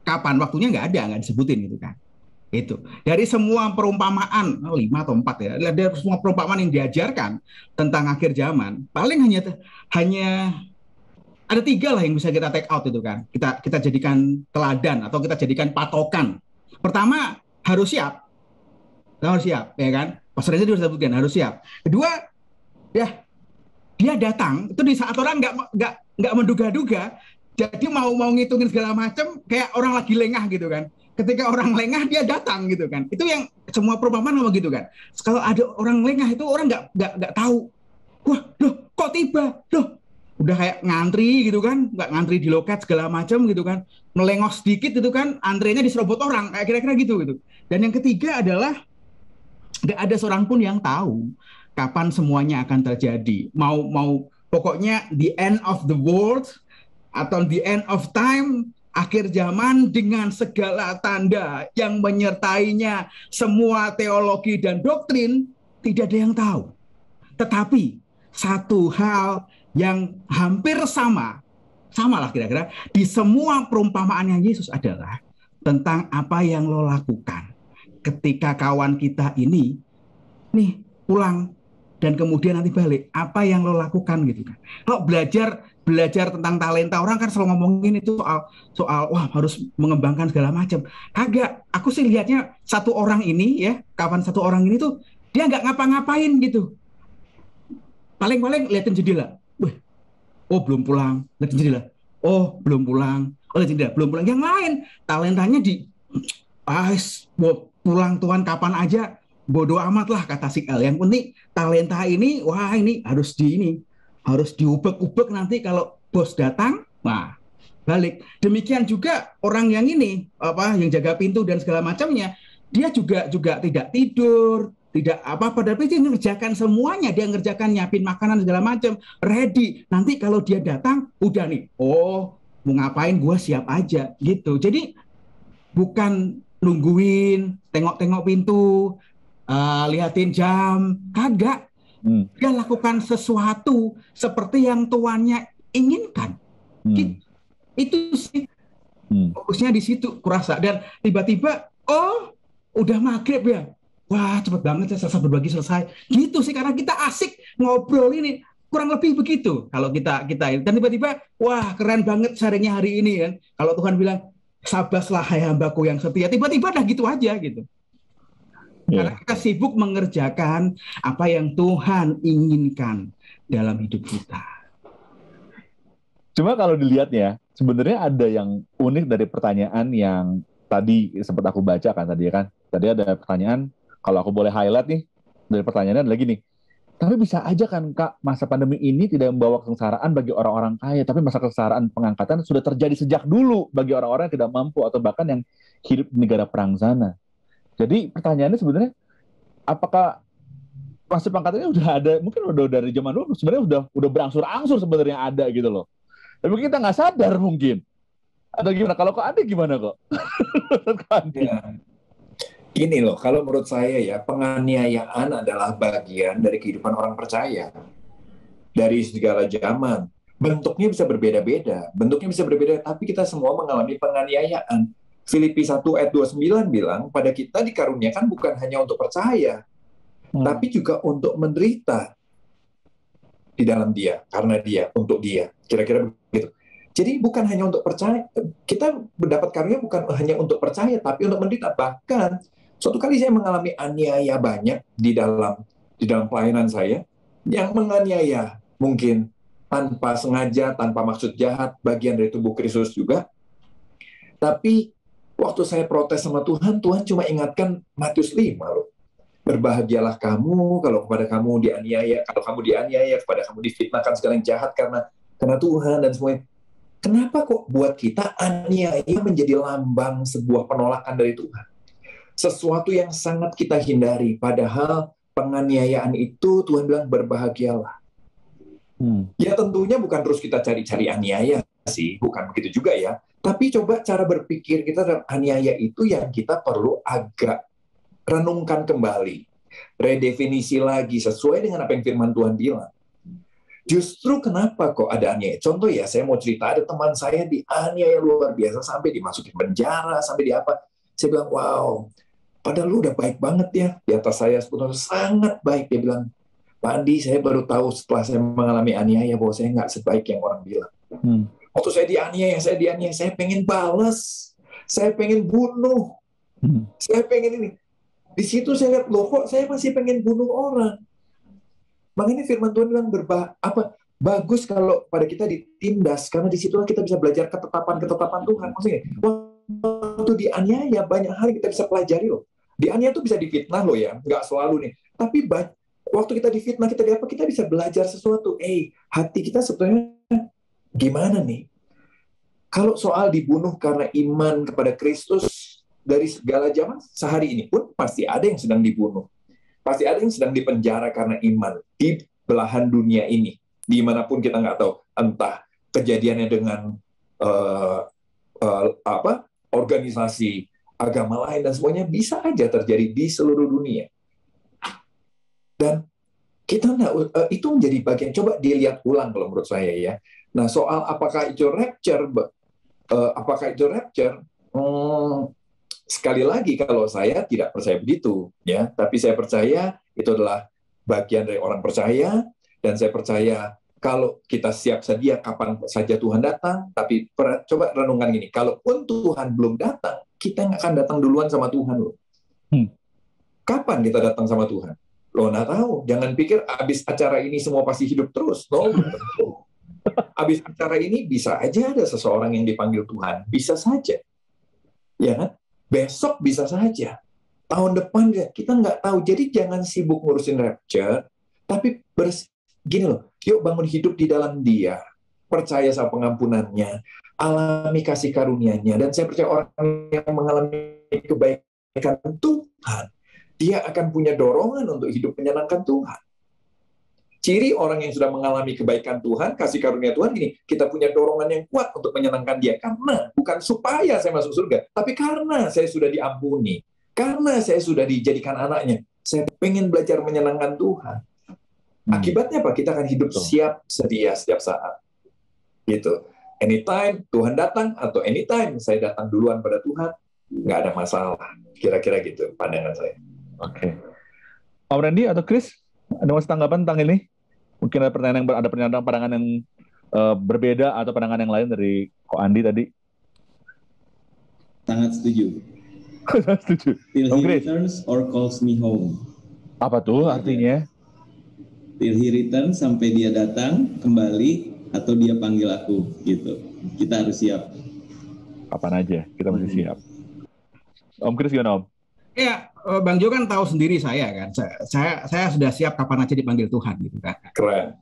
kapan waktunya nggak disebutin gitu kan. Itu dari semua perumpamaan 5 atau 4 ya, dari semua perumpamaan yang diajarkan tentang akhir zaman, paling hanya ada 3 lah yang bisa kita take out itu kan. Kita jadikan teladan atau kita jadikan patokan. Pertama, harus siap. Harus siap, ya kan? Pastor Reza sudah sebutkan harus siap. Kedua, ya dia datang itu di saat orang nggak menduga-duga. Jadi mau ngitungin segala macam kayak orang lagi lengah gitu kan. Ketika orang lengah dia datang gitu kan. Itu yang semua perumpamaan sama gitu kan. Kalau ada orang lengah itu orang nggak tahu. Wah, loh kok tiba? Loh, udah kayak ngantri gitu kan, nggak ngantri di loket segala macam gitu kan. Melengos sedikit itu kan, antrenya diserobot orang kayak kira-kira gitu. Dan yang ketiga adalah nggak ada seorang pun yang tahu kapan semuanya akan terjadi. Mau pokoknya the end of the world atau the end of time, akhir zaman dengan segala tanda yang menyertainya, semua teologi dan doktrin, tidak ada yang tahu. Tetapi satu hal yang hampir sama lah kira-kira di semua perumpamaannya Yesus adalah tentang apa yang lo lakukan ketika kawan kita ini nih pulang dan kemudian nanti balik, apa yang lo lakukan gitu kan. Kalau belajar tentang talenta, orang kan selalu ngomongin itu soal wah harus mengembangkan segala macam. Kagak, aku sih lihatnya satu orang ini ya, kawan satu orang ini tuh dia nggak ngapa-ngapain gitu. Paling liatin jendela. Oh belum pulang, liatin jendela. Oh belum pulang, oh liatin jendela, belum pulang. Yang lain talentanya pulang Tuhan kapan aja, bodoh amat lah kata si L. Yang penting talenta ini, wah ini harus diubek-ubek nanti kalau bos datang, wah balik. Demikian juga orang yang ini, yang jaga pintu dan segala macamnya, dia juga tidak tidur, tidak apa-apa, tapi dia ngerjakan semuanya, dia ngerjakan nyiapin makanan segala macam, ready. Nanti kalau dia datang, udah nih, oh mau ngapain, gua siap aja gitu. Jadi bukan nungguin, tengok-tengok pintu, lihatin jam, kagak. Dia lakukan sesuatu seperti yang tuannya inginkan. Itu sih fokusnya di situ, kurasa. Dan tiba-tiba, oh udah maghrib ya. Wah cepet banget ya, selesai berbagi selesai. Gitu sih, karena kita asik ngobrol ini. Kurang lebih begitu kalau kita ini. Dan tiba-tiba, wah keren banget sharingnya hari ini kan. Kalau Tuhan bilang, sabaslah hai hambaku yang setia. Tiba-tiba dah gitu aja gitu. Karena kita sibuk mengerjakan apa yang Tuhan inginkan dalam hidup kita. Cuma kalau dilihat ya, sebenarnya ada yang unik dari pertanyaan yang tadi sempat aku baca kan tadi kan. Tadi ada pertanyaan, kalau aku boleh highlight nih, dari pertanyaannya lagi nih. Tapi bisa aja kan Kak, masa pandemi ini tidak membawa kesengsaraan bagi orang-orang kaya, tapi masa kesengsaraan pengangkatan sudah terjadi sejak dulu bagi orang-orang yang tidak mampu atau bahkan yang hidup di negara perang sana. Jadi pertanyaannya sebenarnya, apakah masa pengangkatannya udah ada, mungkin udah dari zaman dulu, sebenarnya udah berangsur-angsur sebenarnya ada gitu loh. Tapi kita nggak sadar mungkin. Atau gimana? Kalau kok ada gimana kok? Ya. Gini loh, kalau menurut saya ya, penganiayaan adalah bagian dari kehidupan orang percaya. Dari segala zaman. Bentuknya bisa berbeda-beda. Tapi kita semua mengalami penganiayaan. Filipi 1 ayat 29 bilang, pada kita dikaruniakan bukan hanya untuk percaya, tapi juga untuk menderita di dalam dia, karena dia, untuk dia. Kira-kira begitu. Jadi bukan hanya untuk percaya, kita mendapat karunia bukan hanya untuk percaya, tapi untuk menderita. Bahkan, suatu kali saya mengalami aniaya banyak di dalam pelayanan saya, yang menganiaya mungkin tanpa sengaja, tanpa maksud jahat, bagian dari tubuh Kristus juga. Tapi waktu saya protes sama Tuhan, Tuhan cuma ingatkan Matius 5 loh. Berbahagialah kamu kalau kepada kamu dianiaya, kalau kamu dianiaya, kepada kamu difitnahkan segala yang jahat karena Tuhan dan semuanya. Kenapa kok buat kita aniaya menjadi lambang sebuah penolakan dari Tuhan? Sesuatu yang sangat kita hindari, padahal penganiayaan itu Tuhan bilang berbahagialah. Ya tentunya bukan terus kita cari-cari aniaya sih, bukan begitu juga ya. Tapi coba cara berpikir kita dalam aniaya itu yang kita perlu agak renungkan kembali. Redefinisi lagi sesuai dengan apa yang firman Tuhan bilang. Justru kenapa kok ada aniaya? Contoh ya, saya mau cerita, ada teman saya dianiaya luar biasa, sampai dimasukin penjara, sampai di apa. Saya bilang, wow, padahal lu udah baik banget ya. Di atas saya sebetulnya sangat baik. Dia bilang, Pak Andi, saya baru tahu setelah saya mengalami aniaya bahwa saya nggak sebaik yang orang bilang. Waktu saya dianiaya, saya pengen balas. Saya pengen bunuh. Saya pengen ini. Di situ saya lihat, loh kok saya masih pengen bunuh orang. Makanya firman Tuhan bilang bagus kalau pada kita ditindas, karena di situlah kita bisa belajar ketetapan Tuhan. Maksudnya, waktu dianiaya banyak hal yang kita bisa pelajari loh. Dianiaya itu bisa difitnah loh ya, nggak selalu nih. Tapi waktu kita difitnah, kita bisa belajar sesuatu. Hati kita sebetulnya gimana nih? Kalau soal dibunuh karena iman kepada Kristus dari segala zaman, sehari ini pun pasti ada yang sedang dibunuh. Pasti ada yang sedang dipenjara karena iman di belahan dunia ini. Dimanapun kita nggak tahu, entah kejadiannya dengan organisasi agama lain dan semuanya, bisa aja terjadi di seluruh dunia. Dan kita itu menjadi bagian. Coba dilihat ulang kalau menurut saya ya. Nah, soal apakah itu rapture, sekali lagi, kalau saya tidak percaya begitu, ya. Tapi saya percaya itu adalah bagian dari orang percaya, dan saya percaya kalau kita siap sedia kapan saja Tuhan datang. Tapi coba renungkan gini, kalaupun Tuhan belum datang, kita nggak akan datang duluan sama Tuhan loh. Kapan kita datang sama Tuhan? Lo nggak tahu. Jangan pikir abis acara ini semua pasti hidup terus. No, belum tentu. Abis acara ini bisa aja ada seseorang yang dipanggil Tuhan, bisa saja, ya kan? Besok bisa saja, tahun depan kita nggak tahu. Jadi jangan sibuk ngurusin rapture, tapi gini loh, yuk bangun hidup di dalam Dia, percaya sama pengampunannya, alami kasih karunia-Nya, dan saya percaya orang yang mengalami kebaikan Tuhan, dia akan punya dorongan untuk hidup menyenangkan Tuhan. Ciri orang yang sudah mengalami kebaikan Tuhan, kasih karunia Tuhan, gini, kita punya dorongan yang kuat untuk menyenangkan Dia. Karena bukan supaya saya masuk surga, tapi karena saya sudah diampuni, karena saya sudah dijadikan anaknya, saya pengen belajar menyenangkan Tuhan. Akibatnya apa? Kita akan hidup siap sedia setiap saat. Gitu. Anytime Tuhan datang, atau anytime saya datang duluan pada Tuhan, nggak ada masalah. Kira-kira gitu pandangan saya. Oke. Om Randy atau Chris, ada mas tanggapan tentang ini? Mungkin ada pernyataan pandangan yang berbeda atau pandangan yang lain dari Ko Andi tadi? Sangat setuju. Setuju. Till he returns or calls me home. Apa tuh artinya? Till he returns, sampai dia datang kembali atau dia panggil aku, gitu. Kita harus siap. Kapan aja kita masih siap. Om Chris gimana Om? Ya, Bang Jo kan tahu sendiri saya kan. Saya sudah siap kapan aja dipanggil Tuhan gitu kan. Keren.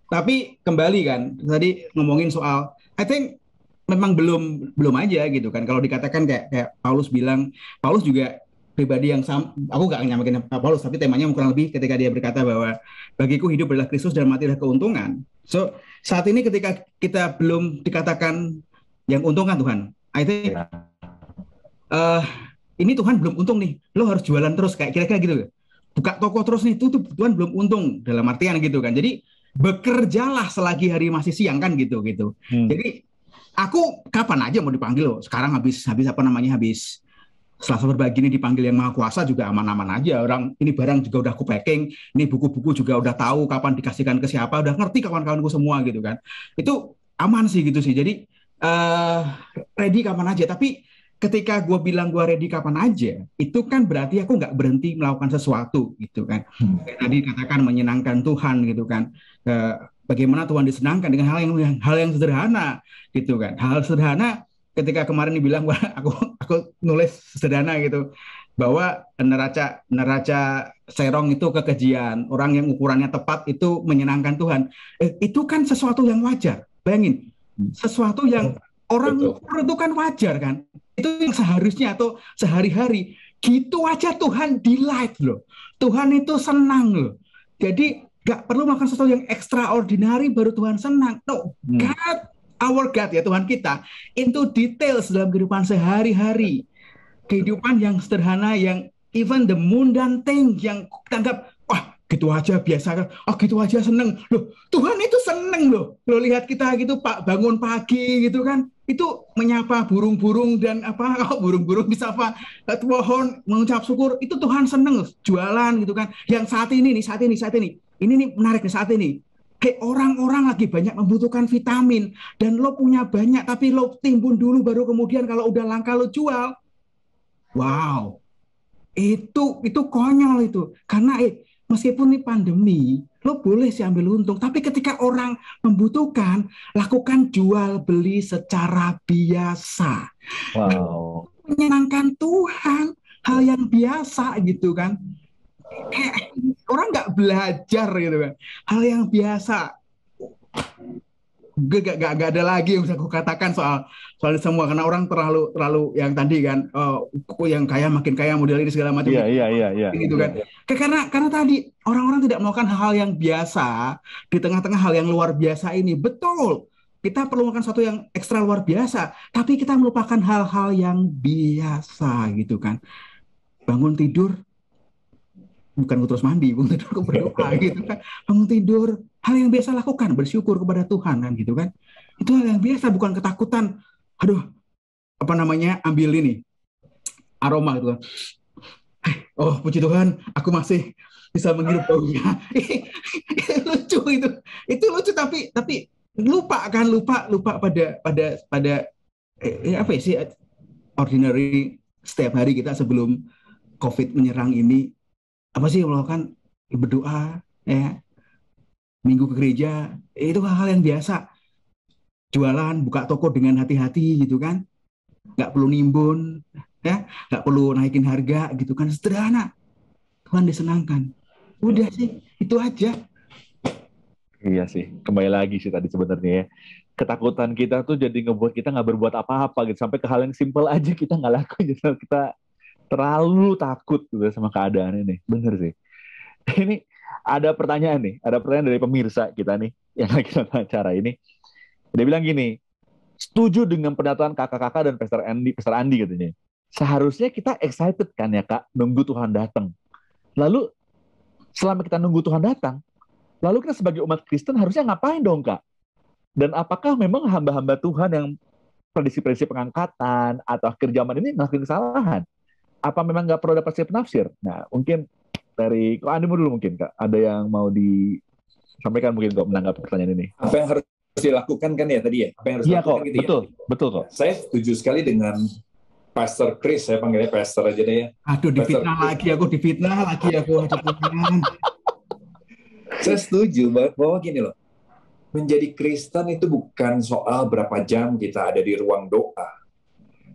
Tapi kembali kan tadi ngomongin soal, I think memang belum aja gitu kan. Kalau dikatakan kayak Paulus bilang, Paulus juga pribadi yang sama. Aku nggak nyamakin Paulus, tapi temanya kurang lebih ketika dia berkata bahwa bagiku hidup adalah Kristus dan mati adalah keuntungan. So saat ini ketika kita belum dikatakan yang untung kan Tuhan, I think ini Tuhan belum untung nih, lo harus jualan terus kayak kira-kira gitu. Buka toko terus nih, itu Tuhan belum untung dalam artian gitu kan. Jadi bekerjalah selagi hari masih siang kan gitu. Jadi aku kapan aja mau dipanggil loh. Sekarang habis Selasa Berbagi ini dipanggil Yang Maha Kuasa juga aman-aman aja. Orang ini barang juga udah aku packing, ini buku-buku juga udah tahu kapan dikasihkan ke siapa, udah ngerti kawan-kawanku semua gitu kan. Itu aman sih gitu sih. Jadi ready kapan aja. Tapi ketika gue bilang gue ready kapan aja, itu kan berarti aku nggak berhenti melakukan sesuatu gitu kan. Kayak tadi katakan menyenangkan Tuhan gitu kan. Bagaimana Tuhan disenangkan dengan hal yang sederhana gitu kan. Hal sederhana ketika kemarin dibilang aku nulis sederhana gitu bahwa neraca serong itu kekejian, orang yang ukurannya tepat itu menyenangkan Tuhan. Itu kan sesuatu yang wajar. Bayangin, sesuatu yang orang ukur itu kan wajar kan. Itu yang seharusnya atau sehari-hari gitu aja Tuhan delight loh. Tuhan itu senang loh. Jadi gak perlu makan sesuatu yang extraordinary baru Tuhan senang. No, God, our God ya Tuhan kita, into details dalam kehidupan sehari-hari. Kehidupan yang sederhana, yang even the mundane thing yang kita anggap, wah gitu aja biasa kan, gitu aja seneng loh. Tuhan itu seneng loh, lo lihat kita gitu Pak bangun pagi gitu kan, itu menyapa burung-burung dan apa burung-burung bisa apa pohon mengucap syukur, itu Tuhan seneng loh. Jualan gitu kan, yang saat ini nih ini nih menarik nih saat ini, kayak orang-orang lagi banyak membutuhkan vitamin dan lo punya banyak tapi lo timbun dulu baru kemudian kalau udah langka lo jual. Wow, itu konyol itu. Karena meskipun ini pandemi, lo boleh sih ambil untung. Tapi ketika orang membutuhkan, lakukan jual beli secara biasa. Wow. Menyenangkan Tuhan, hal yang biasa gitu kan. Orang nggak belajar gitu kan. Hal yang biasa. Gak ada lagi yang bisa aku katakan soal semua, karena orang terlalu yang tadi kan, yang kaya makin kaya model ini segala macam. Iya. Gitu kan. Karena tadi orang-orang tidak melakukan hal yang biasa di tengah-tengah hal yang luar biasa ini. Betul, kita perlu melakukan sesuatu yang ekstra luar biasa, tapi kita melupakan hal-hal yang biasa gitu kan. Bangun tidur, bukan terus mandi, bangun tidur berdoa gitu kan. Bangun tidur, hal yang biasa lakukan, bersyukur kepada Tuhan kan gitu kan. Itu hal yang biasa, bukan ketakutan. Aduh, apa namanya, ambil ini aroma gitu kan. Oh, puji Tuhan, aku masih bisa menghirup baunya. Lucu itu. Itu lucu tapi lupa pada apa sih, ordinary setiap hari kita sebelum COVID menyerang ini, apa sih yang melakukan? Berdoa, ya, minggu ke gereja, itu hal-hal yang biasa. Jualan, buka toko dengan hati-hati gitu kan, nggak perlu nimbun, ya, nggak perlu naikin harga gitu kan, sederhana. Tuhan disenangkan. Udah sih, itu aja. Iya sih, kembali lagi sih tadi sebenarnya ya. Ketakutan kita tuh jadi ngebuat kita nggak berbuat apa-apa gitu, sampai ke hal yang simpel aja kita nggak lakuin gitu. Kita terlalu takut gitu sama keadaan ini. Bener sih. Ini ada pertanyaan dari pemirsa kita nih yang lagi nonton acara ini. Dia bilang gini, setuju dengan pendataan kakak-kakak dan Pastor Andi katanya. Seharusnya kita excited kan ya Kak, nunggu Tuhan datang. Lalu selama kita nunggu Tuhan datang, lalu kita sebagai umat Kristen harusnya ngapain dong Kak? Dan apakah memang hamba-hamba Tuhan yang prediksi-prediksi pengangkatan atau akhir zaman ini ngelakuin kesalahan? Apa memang nggak perlu ada penafsir? Nah, mungkin dari Kak Andi dulu mungkin Kak, ada yang mau disampaikan mungkin kok menanggapi pertanyaan ini. Apa yang harus dilakukan kan ya tadi ya? Apa yang harus dilakukan kok, gitu betul kok. Saya setuju sekali dengan Pastor Chris, saya panggilnya Pastor aja deh ya. Aduh, difitnah lagi aku. Saya setuju bahwa gini loh, menjadi Kristen itu bukan soal berapa jam kita ada di ruang doa.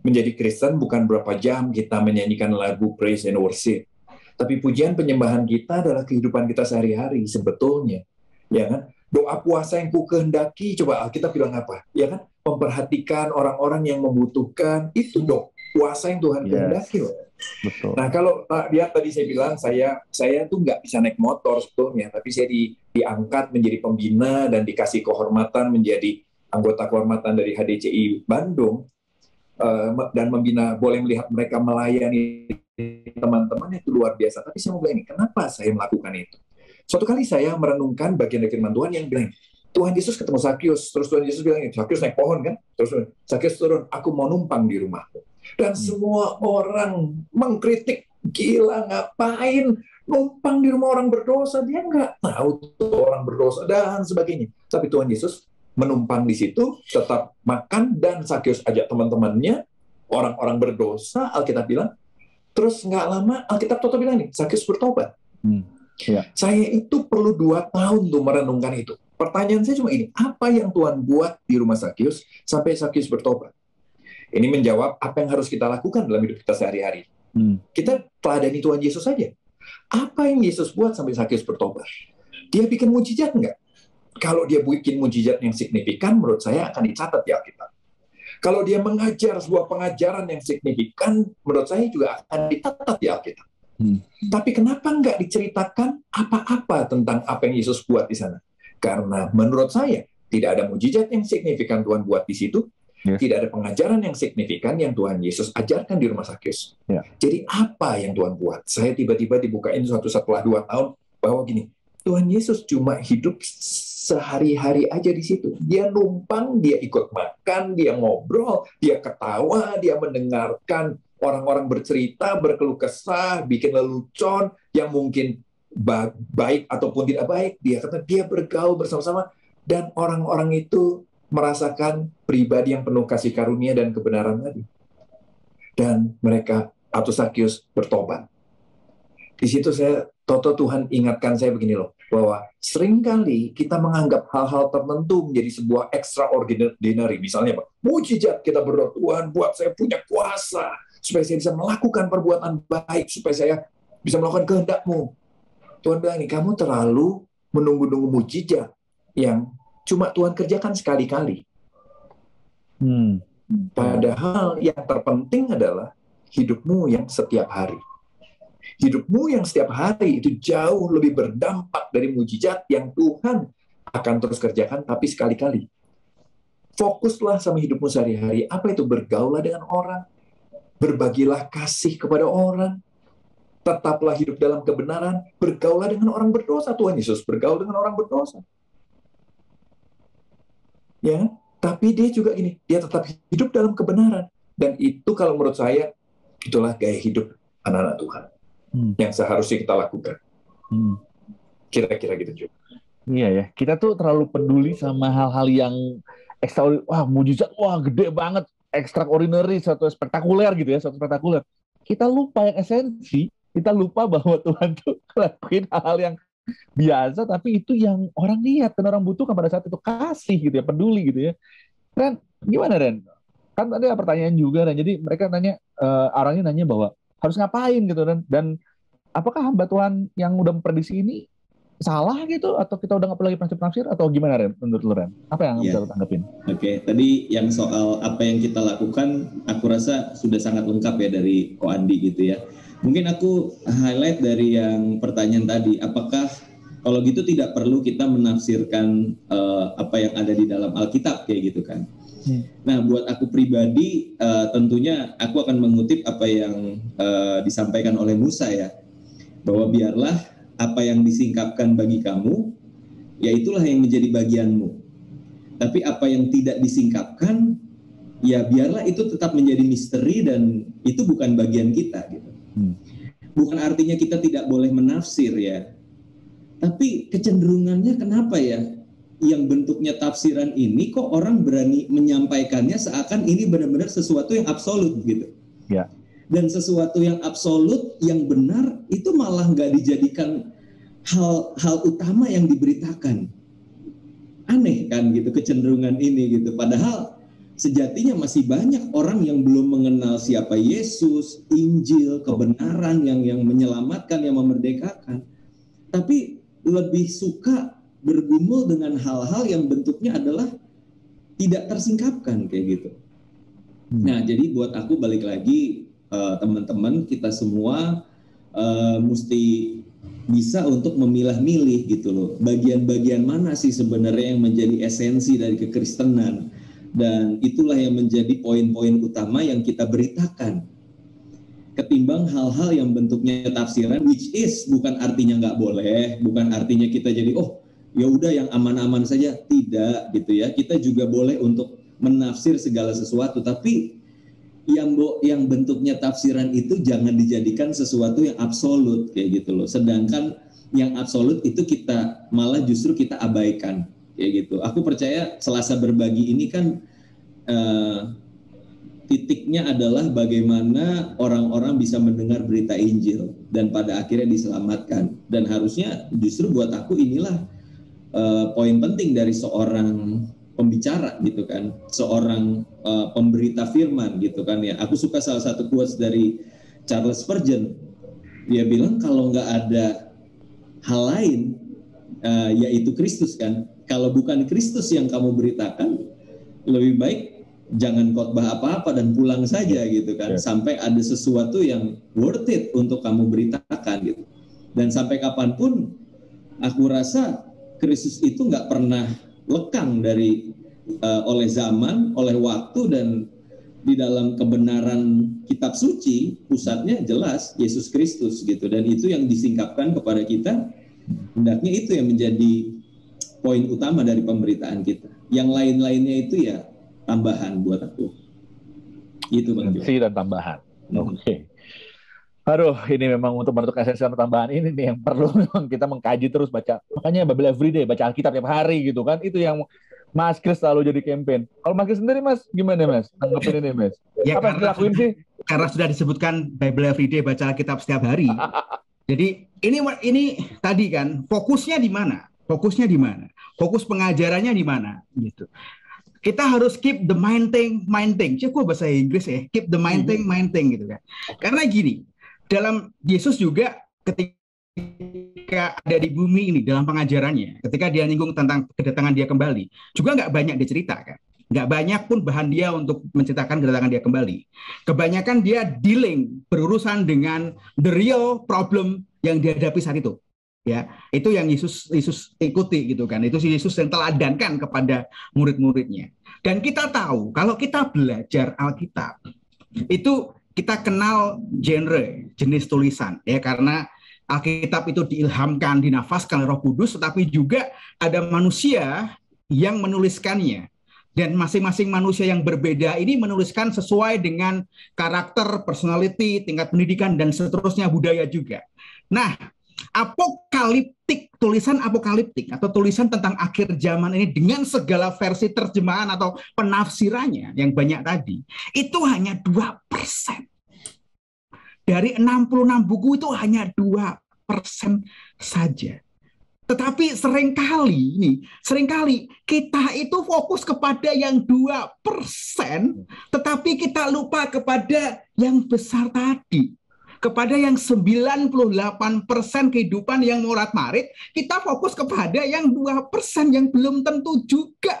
Menjadi Kristen bukan berapa jam kita menyanyikan lagu praise and worship. Tapi pujian penyembahan kita adalah kehidupan kita sehari-hari sebetulnya. Ya kan? Doa puasa yang ku kehendaki, coba kita bilang apa? Ya kan? Memperhatikan orang-orang yang membutuhkan, itu dong puasa yang Tuhan kehendaki loh. Betul. Nah, kalau lihat tadi saya bilang saya tuh nggak bisa naik motor sebetulnya, tapi saya diangkat menjadi pembina dan dikasih kehormatan menjadi anggota kehormatan dari HDCI Bandung, dan membina, boleh melihat mereka melayani teman-teman, itu luar biasa. Tapi saya mau bilang ini, kenapa saya melakukan itu? Suatu kali saya merenungkan bagian dari firman Tuhan yang bilang, Tuhan Yesus ketemu Sakyus, terus Tuhan Yesus bilang, Sakyus naik pohon kan? Terus Sakyus turun, aku mau numpang di rumahku. Dan semua orang mengkritik, gila ngapain numpang di rumah orang berdosa? Dia nggak tahu tuh orang berdosa dan sebagainya. Tapi Tuhan Yesus menumpang di situ, tetap makan, dan Sakyus ajak teman-temannya, orang-orang berdosa, Alkitab bilang. Terus nggak lama, Alkitab tuh bilang nih, Sakyus bertobat. Ya. Saya itu perlu 2 tahun tuh merenungkan itu. Pertanyaan saya cuma ini, apa yang Tuhan buat di rumah Sakyus sampai Sakyus bertobat? Ini menjawab apa yang harus kita lakukan dalam hidup kita sehari-hari. Kita teladani Tuhan Yesus saja. Apa yang Yesus buat sampai Sakyus bertobat? Dia bikin mujizat nggak? Kalau dia bikin mujizat yang signifikan, menurut saya akan dicatat di Alkitab. Kalau dia mengajar sebuah pengajaran yang signifikan, menurut saya juga akan dicatat di Alkitab. Tapi kenapa nggak diceritakan apa-apa tentang apa yang Yesus buat di sana? Karena menurut saya tidak ada mujizat yang signifikan Tuhan buat di situ. Tidak ada pengajaran yang signifikan yang Tuhan Yesus ajarkan di rumah Sakyus. Jadi apa yang Tuhan buat? Saya tiba-tiba dibukain setelah 2 tahun, bahwa gini, Tuhan Yesus cuma hidup sehari-hari aja di situ. Dia numpang, dia ikut makan, dia ngobrol, dia ketawa, dia mendengarkan orang-orang bercerita, berkeluh kesah, bikin lelucon yang mungkin baik ataupun tidak baik. Dia bergaul bersama-sama, dan orang-orang itu merasakan pribadi yang penuh kasih karunia dan kebenaran tadi. Dan mereka, atau Zakius, bertobat. Di situ Tuhan ingatkan saya begini loh, bahwa seringkali kita menganggap hal-hal tertentu menjadi sebuah extraordinary. Misalnya, mujizat, kita berdoa, Tuhan buat saya punya kuasa, supaya saya bisa melakukan perbuatan baik, supaya saya bisa melakukan kehendak-Mu. Tuhan bilang, ini kamu terlalu menunggu-nunggu mujizat yang cuma Tuhan kerjakan sekali-kali. Padahal yang terpenting adalah hidupmu yang setiap hari. Hidupmu yang setiap hari itu jauh lebih berdampak dari mujizat yang Tuhan akan terus kerjakan, tapi sekali-kali. Fokuslah sama hidupmu sehari-hari. Apa itu? Bergaulah dengan orang. Berbagilah kasih kepada orang. Tetaplah hidup dalam kebenaran. Bergaulah dengan orang berdosa. Tuhan Yesus bergaul dengan orang berdosa. Ya, tapi dia juga gini, dia tetap hidup dalam kebenaran. Dan itu kalau menurut saya, itulah gaya hidup anak-anak Tuhan. Yang seharusnya kita lakukan. Kira-kira gitu juga. Iya ya, kita tuh terlalu peduli sama hal-hal yang extraordinary, wah mujizat, wah gede banget, extraordinary, satu spektakuler gitu ya, satu spektakuler. Kita lupa yang esensi, kita lupa bahwa Tuhan tuh ngelakuin hal-hal yang biasa, tapi itu yang orang lihat dan orang butuhkan pada saat itu, kasih gitu ya, peduli gitu ya. Ren, gimana Ren? Kan ada pertanyaan juga, Ren. Jadi mereka nanya, orangnya nanya bahwa harus ngapain gitu, dan apakah hamba Tuhan yang udah memprediksi ini salah gitu, atau kita udah nggak perlu lagi penafsir, atau gimana Ren, menurut lu Ren? Apa yang bisa lu tanggapin? Oke, tadi yang soal apa yang kita lakukan, aku rasa sudah sangat lengkap ya dari Ko Andi gitu ya. Mungkin aku highlight dari yang pertanyaan tadi, apakah kalau gitu tidak perlu kita menafsirkan apa yang ada di dalam Alkitab kayak gitu kan? Nah, buat aku pribadi, tentunya aku akan mengutip apa yang disampaikan oleh Musa ya, bahwa biarlah apa yang disingkapkan bagi kamu, ya itulah yang menjadi bagianmu. Tapi apa yang tidak disingkapkan, ya biarlah itu tetap menjadi misteri dan itu bukan bagian kita. Gitu. Bukan artinya kita tidak boleh menafsir ya, tapi kecenderungannya kenapa ya? Yang bentuknya tafsiran ini kok orang berani menyampaikannya seakan ini benar-benar sesuatu yang absolut gitu. Ya. Dan sesuatu yang absolut, yang benar itu malah nggak dijadikan hal utama yang diberitakan. Aneh kan gitu kecenderungan ini gitu. Padahal sejatinya masih banyak orang yang belum mengenal siapa Yesus, Injil, kebenaran yang menyelamatkan, yang memerdekakan. Tapi lebih suka bergumul dengan hal-hal yang bentuknya adalah tidak tersingkapkan kayak gitu. Nah, jadi buat aku balik lagi teman-teman, kita semua mesti bisa untuk memilah-milih gitu loh. Bagian-bagian mana sih sebenarnya yang menjadi esensi dari kekristenan, dan itulah yang menjadi poin-poin utama yang kita beritakan. Ketimbang hal-hal yang bentuknya tafsiran, which is bukan artinya nggak boleh, bukan artinya kita jadi ya udah yang aman-aman saja, tidak gitu ya. Kita juga boleh untuk menafsir segala sesuatu, tapi yang bentuknya tafsiran itu jangan dijadikan sesuatu yang absolut kayak gitu loh. Sedangkan yang absolut itu kita malah justru kita abaikan kayak gitu. Aku percaya Selasa Berbagi ini kan titiknya adalah bagaimana orang-orang bisa mendengar berita Injil dan pada akhirnya diselamatkan. Dan harusnya justru buat aku inilah poin penting dari seorang pembicara gitu kan, seorang pemberita firman gitu kan ya. Aku suka salah satu quotes dari Charles Spurgeon. Dia bilang kalau nggak ada hal lain, yaitu Kristus kan. Kalau bukan Kristus yang kamu beritakan, lebih baik jangan khotbah apa-apa dan pulang saja gitu kan. Sampai ada sesuatu yang worth it untuk kamu beritakan gitu. Dan sampai kapanpun, aku rasa Kristus itu nggak pernah lekang dari oleh zaman, oleh waktu, dan di dalam kebenaran kitab suci pusatnya jelas Yesus Kristus gitu, dan itu yang disingkapkan kepada kita Hendaknya itu yang menjadi poin utama dari pemberitaan kita. Yang lain-lainnya itu ya tambahan buat aku. Itu Bang Jo. Dan tambahan. Oke. Aduh, ini memang untuk menentukan esensi dan tambahan ini nih yang perlu memang kita mengkaji terus baca. Makanya Bible Everyday, baca Alkitab tiap hari gitu kan. Itu yang Mas Kris selalu jadi campaign. Kalau Mas Kris sendiri Mas, gimana Mas? Tanggapin ini Mas. Ya, Apa yang dilakuin sih? Karena sudah disebutkan Bible Everyday, baca Alkitab setiap hari. Jadi ini tadi kan fokusnya di mana? Fokusnya di mana? Fokus pengajarannya di mana? Gitu. Kita harus keep the mind thing. Cek bahasa Inggris ya, keep the mind thing gitu kan. Karena gini, dalam Yesus juga ketika ada di bumi ini dalam pengajarannya, ketika dia nyinggung tentang kedatangan dia kembali, juga nggak banyak diceritakan. Nggak banyak pun bahan dia untuk menceritakan kedatangan dia kembali. Kebanyakan dia dealing, berurusan dengan the real problem yang dihadapi saat itu. Ya, itu yang Yesus ikuti gitu kan. Itu Yesus yang teladankan kepada murid-muridnya. Dan kita tahu kalau kita belajar Alkitab, itu kita kenal jenis tulisan ya, karena Alkitab itu diilhamkan, dinafaskan oleh Roh Kudus, tetapi juga ada manusia yang menuliskannya. Dan masing-masing manusia yang berbeda ini menuliskan sesuai dengan karakter, personality, tingkat pendidikan, dan seterusnya, budaya juga. Nah, tulisan apokaliptik atau tulisan tentang akhir zaman ini dengan segala versi terjemahan atau penafsirannya yang banyak tadi, itu hanya 2%. Dari 66 buku itu hanya 2% saja. Tetapi seringkali kita itu fokus kepada yang 2%, tetapi kita lupa kepada yang besar tadi. Kepada yang 98% kehidupan yang morat-marit, kita fokus kepada yang 2% yang belum tentu juga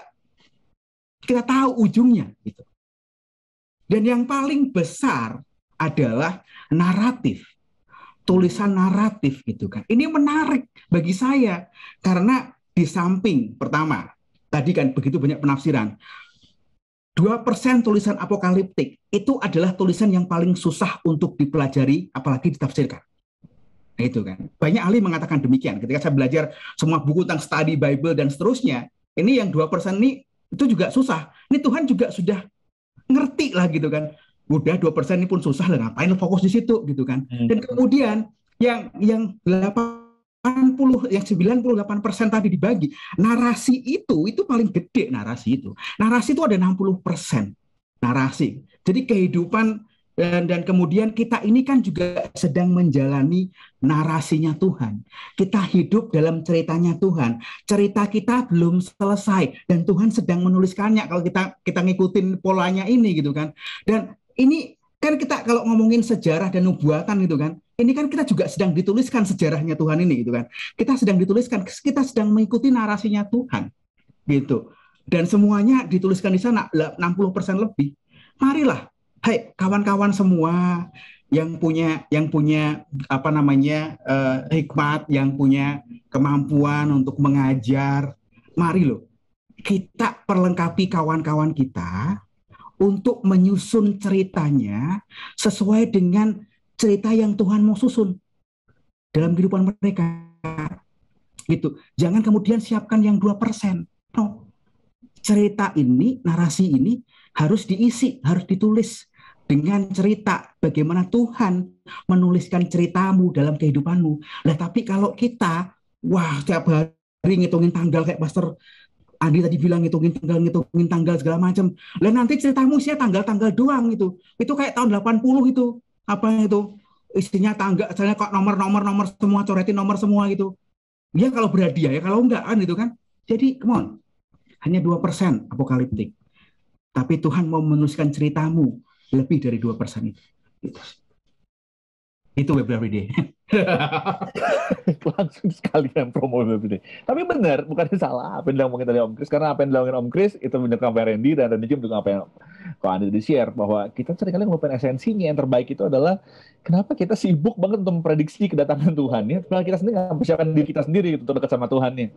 kita tahu ujungnya. Gitu. Dan yang paling besar adalah naratif, tulisan naratif gitu kan. Ini menarik bagi saya karena di samping pertama, tadi kan begitu banyak penafsiran, 2% tulisan apokaliptik itu adalah tulisan yang paling susah untuk dipelajari, apalagi ditafsirkan. Nah, itu kan. Banyak ahli mengatakan demikian. Ketika saya belajar semua buku tentang study Bible dan seterusnya, ini yang 2% ini itu juga susah. Ini Tuhan juga sudah ngerti lah gitu kan. Udah 2% ini pun susah lah, ngapain lo fokus di situ gitu kan. Dan kemudian yang 98% tadi dibagi, narasi itu paling gede. Narasi itu ada 60% narasi. Jadi kehidupan dan kemudian kita ini kan juga sedang menjalani narasinya Tuhan. Kita hidup dalam ceritanya Tuhan. Cerita kita belum selesai dan Tuhan sedang menuliskannya kalau kita ngikutin polanya ini gitu kan. Dan ini kan kita kalau ngomongin sejarah dan nubuatan gitu kan, ini kan kita juga sedang dituliskan sejarahnya Tuhan ini gitu kan. Kita sedang sedang mengikuti narasinya Tuhan gitu. Dan semuanya dituliskan di sana 60% lebih. Marilah, hai kawan-kawan semua yang punya hikmat, yang punya kemampuan untuk mengajar, mari loh kita perlengkapi kawan-kawan kita untuk menyusun ceritanya sesuai dengan cerita yang Tuhan mau susun dalam kehidupan mereka. Gitu. Jangan kemudian siapkan yang 2%. No. Cerita ini, narasi ini harus diisi, harus ditulis dengan cerita bagaimana Tuhan menuliskan ceritamu dalam kehidupanmu. Nah, tapi kalau kita tiap hari ngitungin tanggal kayak Pastor Andi tadi bilang ngitungin tanggal segala macam. Lah nanti ceritamu isinya tanggal-tanggal doang itu. Itu kayak tahun 80 itu. Apa itu? Isinya tanggal, misalnya kok nomor semua, coretin nomor semua gitu. Ya kalau berhadiah ya, kalau enggak kan itu kan. Jadi come on. Hanya 2% apokaliptik. Tapi Tuhan mau menuliskan ceritamu lebih dari 2% itu. Itu Bible Everyday. Langsung sekalian promo Bible Everyday. Tapi benar, bukannya salah apa yang diomongin tadi Om Kris, karena apa yang diomongin Om Kris itu benar apa Randy dan Randy juga apa yang Ko Andi di-share, bahwa kita seringkali melupakan esensinya. Yang terbaik itu adalah kenapa kita sibuk banget untuk memprediksi kedatangan Tuhan ya, padahal kita sendiri nggak mempersiapkan diri kita sendiri gitu, untuk dekat sama Tuhan nya.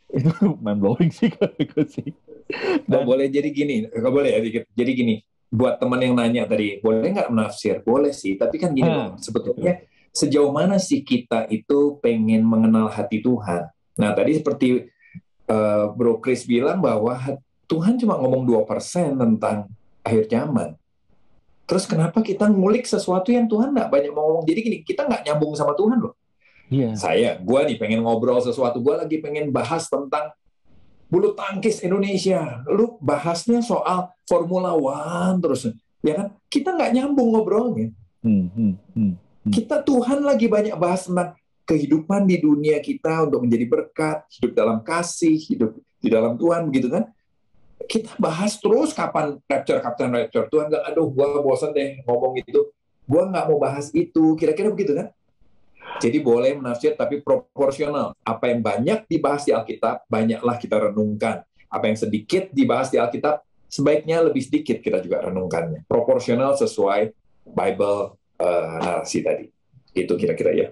Itu mind blowing sih kalau sih. Dan boleh jadi gini, nggak boleh ya dikit. Jadi gini, buat teman yang nanya tadi, boleh nggak menafsir? Boleh sih, tapi kan gini, sebetulnya sejauh mana sih kita itu pengen mengenal hati Tuhan. Nah, tadi seperti Bro Chris bilang bahwa Tuhan cuma ngomong 2% tentang akhir zaman. Terus kenapa kita ngulik sesuatu yang Tuhan nggak banyak mau ngomong? Jadi gini, kita nggak nyambung sama Tuhan loh. Gue nih pengen ngobrol sesuatu, gue lagi pengen bahas tentang bulu tangkis Indonesia. Lu bahasnya soal Formula One terus, ya kan? Kita nggak nyambung ngobrolnya. Kita Tuhan lagi banyak bahas tentang kehidupan di dunia kita untuk menjadi berkat, hidup dalam kasih, hidup di dalam Tuhan, begitu kan? Kita bahas terus kapan rapture. Tuhan nggak, aduh, gua bosan deh ngomong itu. Gua nggak mau bahas itu. Kira-kira begitu kan? Jadi boleh menafsir tapi proporsional. Apa yang banyak dibahas di Alkitab, banyaklah kita renungkan. Apa yang sedikit dibahas di Alkitab, sebaiknya lebih sedikit kita juga renungkannya. Proporsional sesuai Bible narasi tadi. Itu kira-kira ya.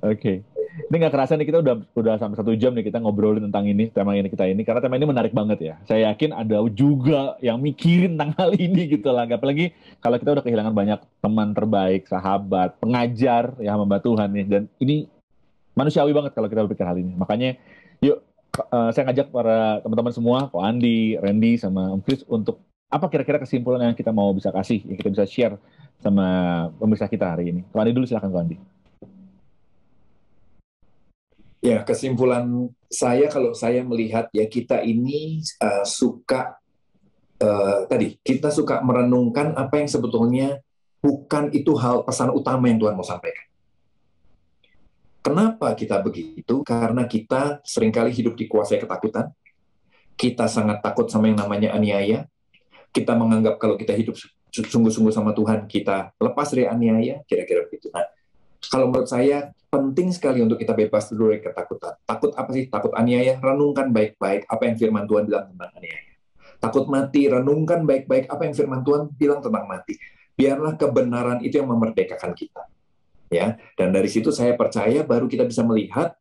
Oke. Ini nggak kerasa nih kita udah sampai 1 jam nih kita ngobrolin tentang tema ini kita ini, karena tema ini menarik banget ya. Saya yakin ada juga yang mikirin tentang hal ini gitu lah. Apalagi kalau kita udah kehilangan banyak teman terbaik, sahabat, pengajar, ya hamba Tuhan nih. Dan ini manusiawi banget kalau kita berpikir hal ini. Makanya yuk saya ngajak para teman-teman semua, Ko Andi, Randy, sama Om Chris untuk apa kira-kira kesimpulan yang kita mau bisa kasih, yang kita bisa share sama pemirsa kita hari ini. Ko Andi dulu, silakan Ko Andi. Ya, kesimpulan saya kalau saya melihat ya kita ini kita suka merenungkan apa yang sebetulnya bukan itu hal pesan utama yang Tuhan mau sampaikan. Kenapa kita begitu? Karena kita seringkali hidup dikuasai ketakutan. Kita sangat takut sama yang namanya aniaya. Kita menganggap kalau kita hidup sungguh-sungguh sama Tuhan, kita lepas dari aniaya, kira-kira begitu. Nah, kalau menurut saya penting sekali untuk kita bebas dulu dari ketakutan. Takut apa sih? Takut aniaya, renungkan baik-baik apa yang firman Tuhan bilang tentang aniaya. Takut mati, renungkan baik-baik apa yang firman Tuhan bilang tentang mati. Biarlah kebenaran itu yang memerdekakan kita. Ya, dan dari situ saya percaya baru kita bisa melihat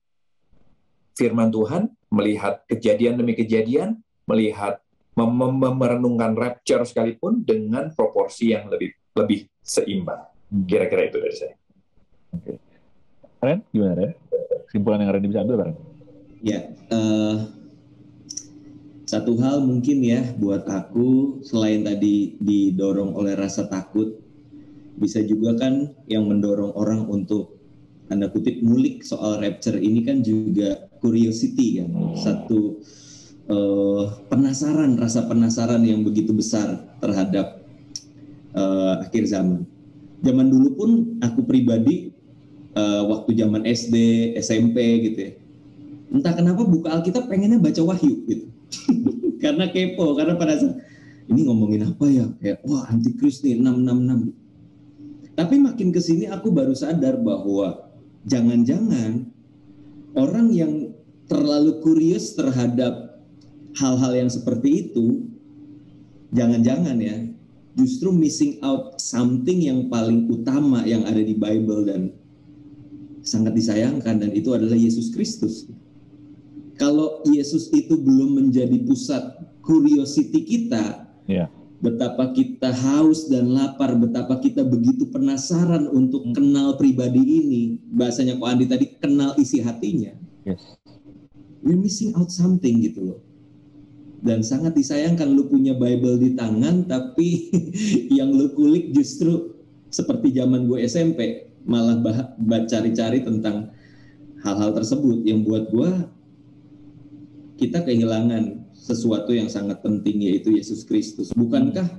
firman Tuhan, melihat kejadian demi kejadian, melihat merenungkan rapture sekalipun dengan proporsi yang lebih seimbang. Kira-kira itu dari saya. Oke. Ren, gimana Ren? Kesimpulan yang Ren bisa ambil Ren? Ya, satu hal mungkin ya buat aku, selain tadi didorong oleh rasa takut, bisa juga kan yang mendorong orang untuk tanda kutip ngulik soal rapture ini kan juga curiosity kan, satu penasaran, rasa penasaran yang begitu besar terhadap akhir zaman. Zaman dulu pun aku pribadi waktu zaman SD, SMP gitu ya, entah kenapa buka Alkitab pengennya baca Wahyu gitu. Karena kepo, karena penasaran ini ngomongin apa ya, kayak wah antikris nih 666. Tapi makin kesini aku baru sadar bahwa jangan-jangan orang yang terlalu curious terhadap hal-hal yang seperti itu, jangan-jangan ya justru missing out something yang paling utama yang ada di Bible dan sangat disayangkan, dan itu adalah Yesus Kristus. Kalau Yesus itu belum menjadi pusat curiosity kita, betapa kita haus dan lapar, betapa kita begitu penasaran untuk kenal pribadi ini. Bahasanya Ko Andi tadi, kenal isi hatinya. We're missing out something gitu loh. Dan sangat disayangkan lu punya Bible di tangan, tapi yang lu kulik justru seperti zaman gue SMP, malah cari-cari tentang hal-hal tersebut yang buat gue kita kehilangan sesuatu yang sangat penting, yaitu Yesus Kristus. Bukankah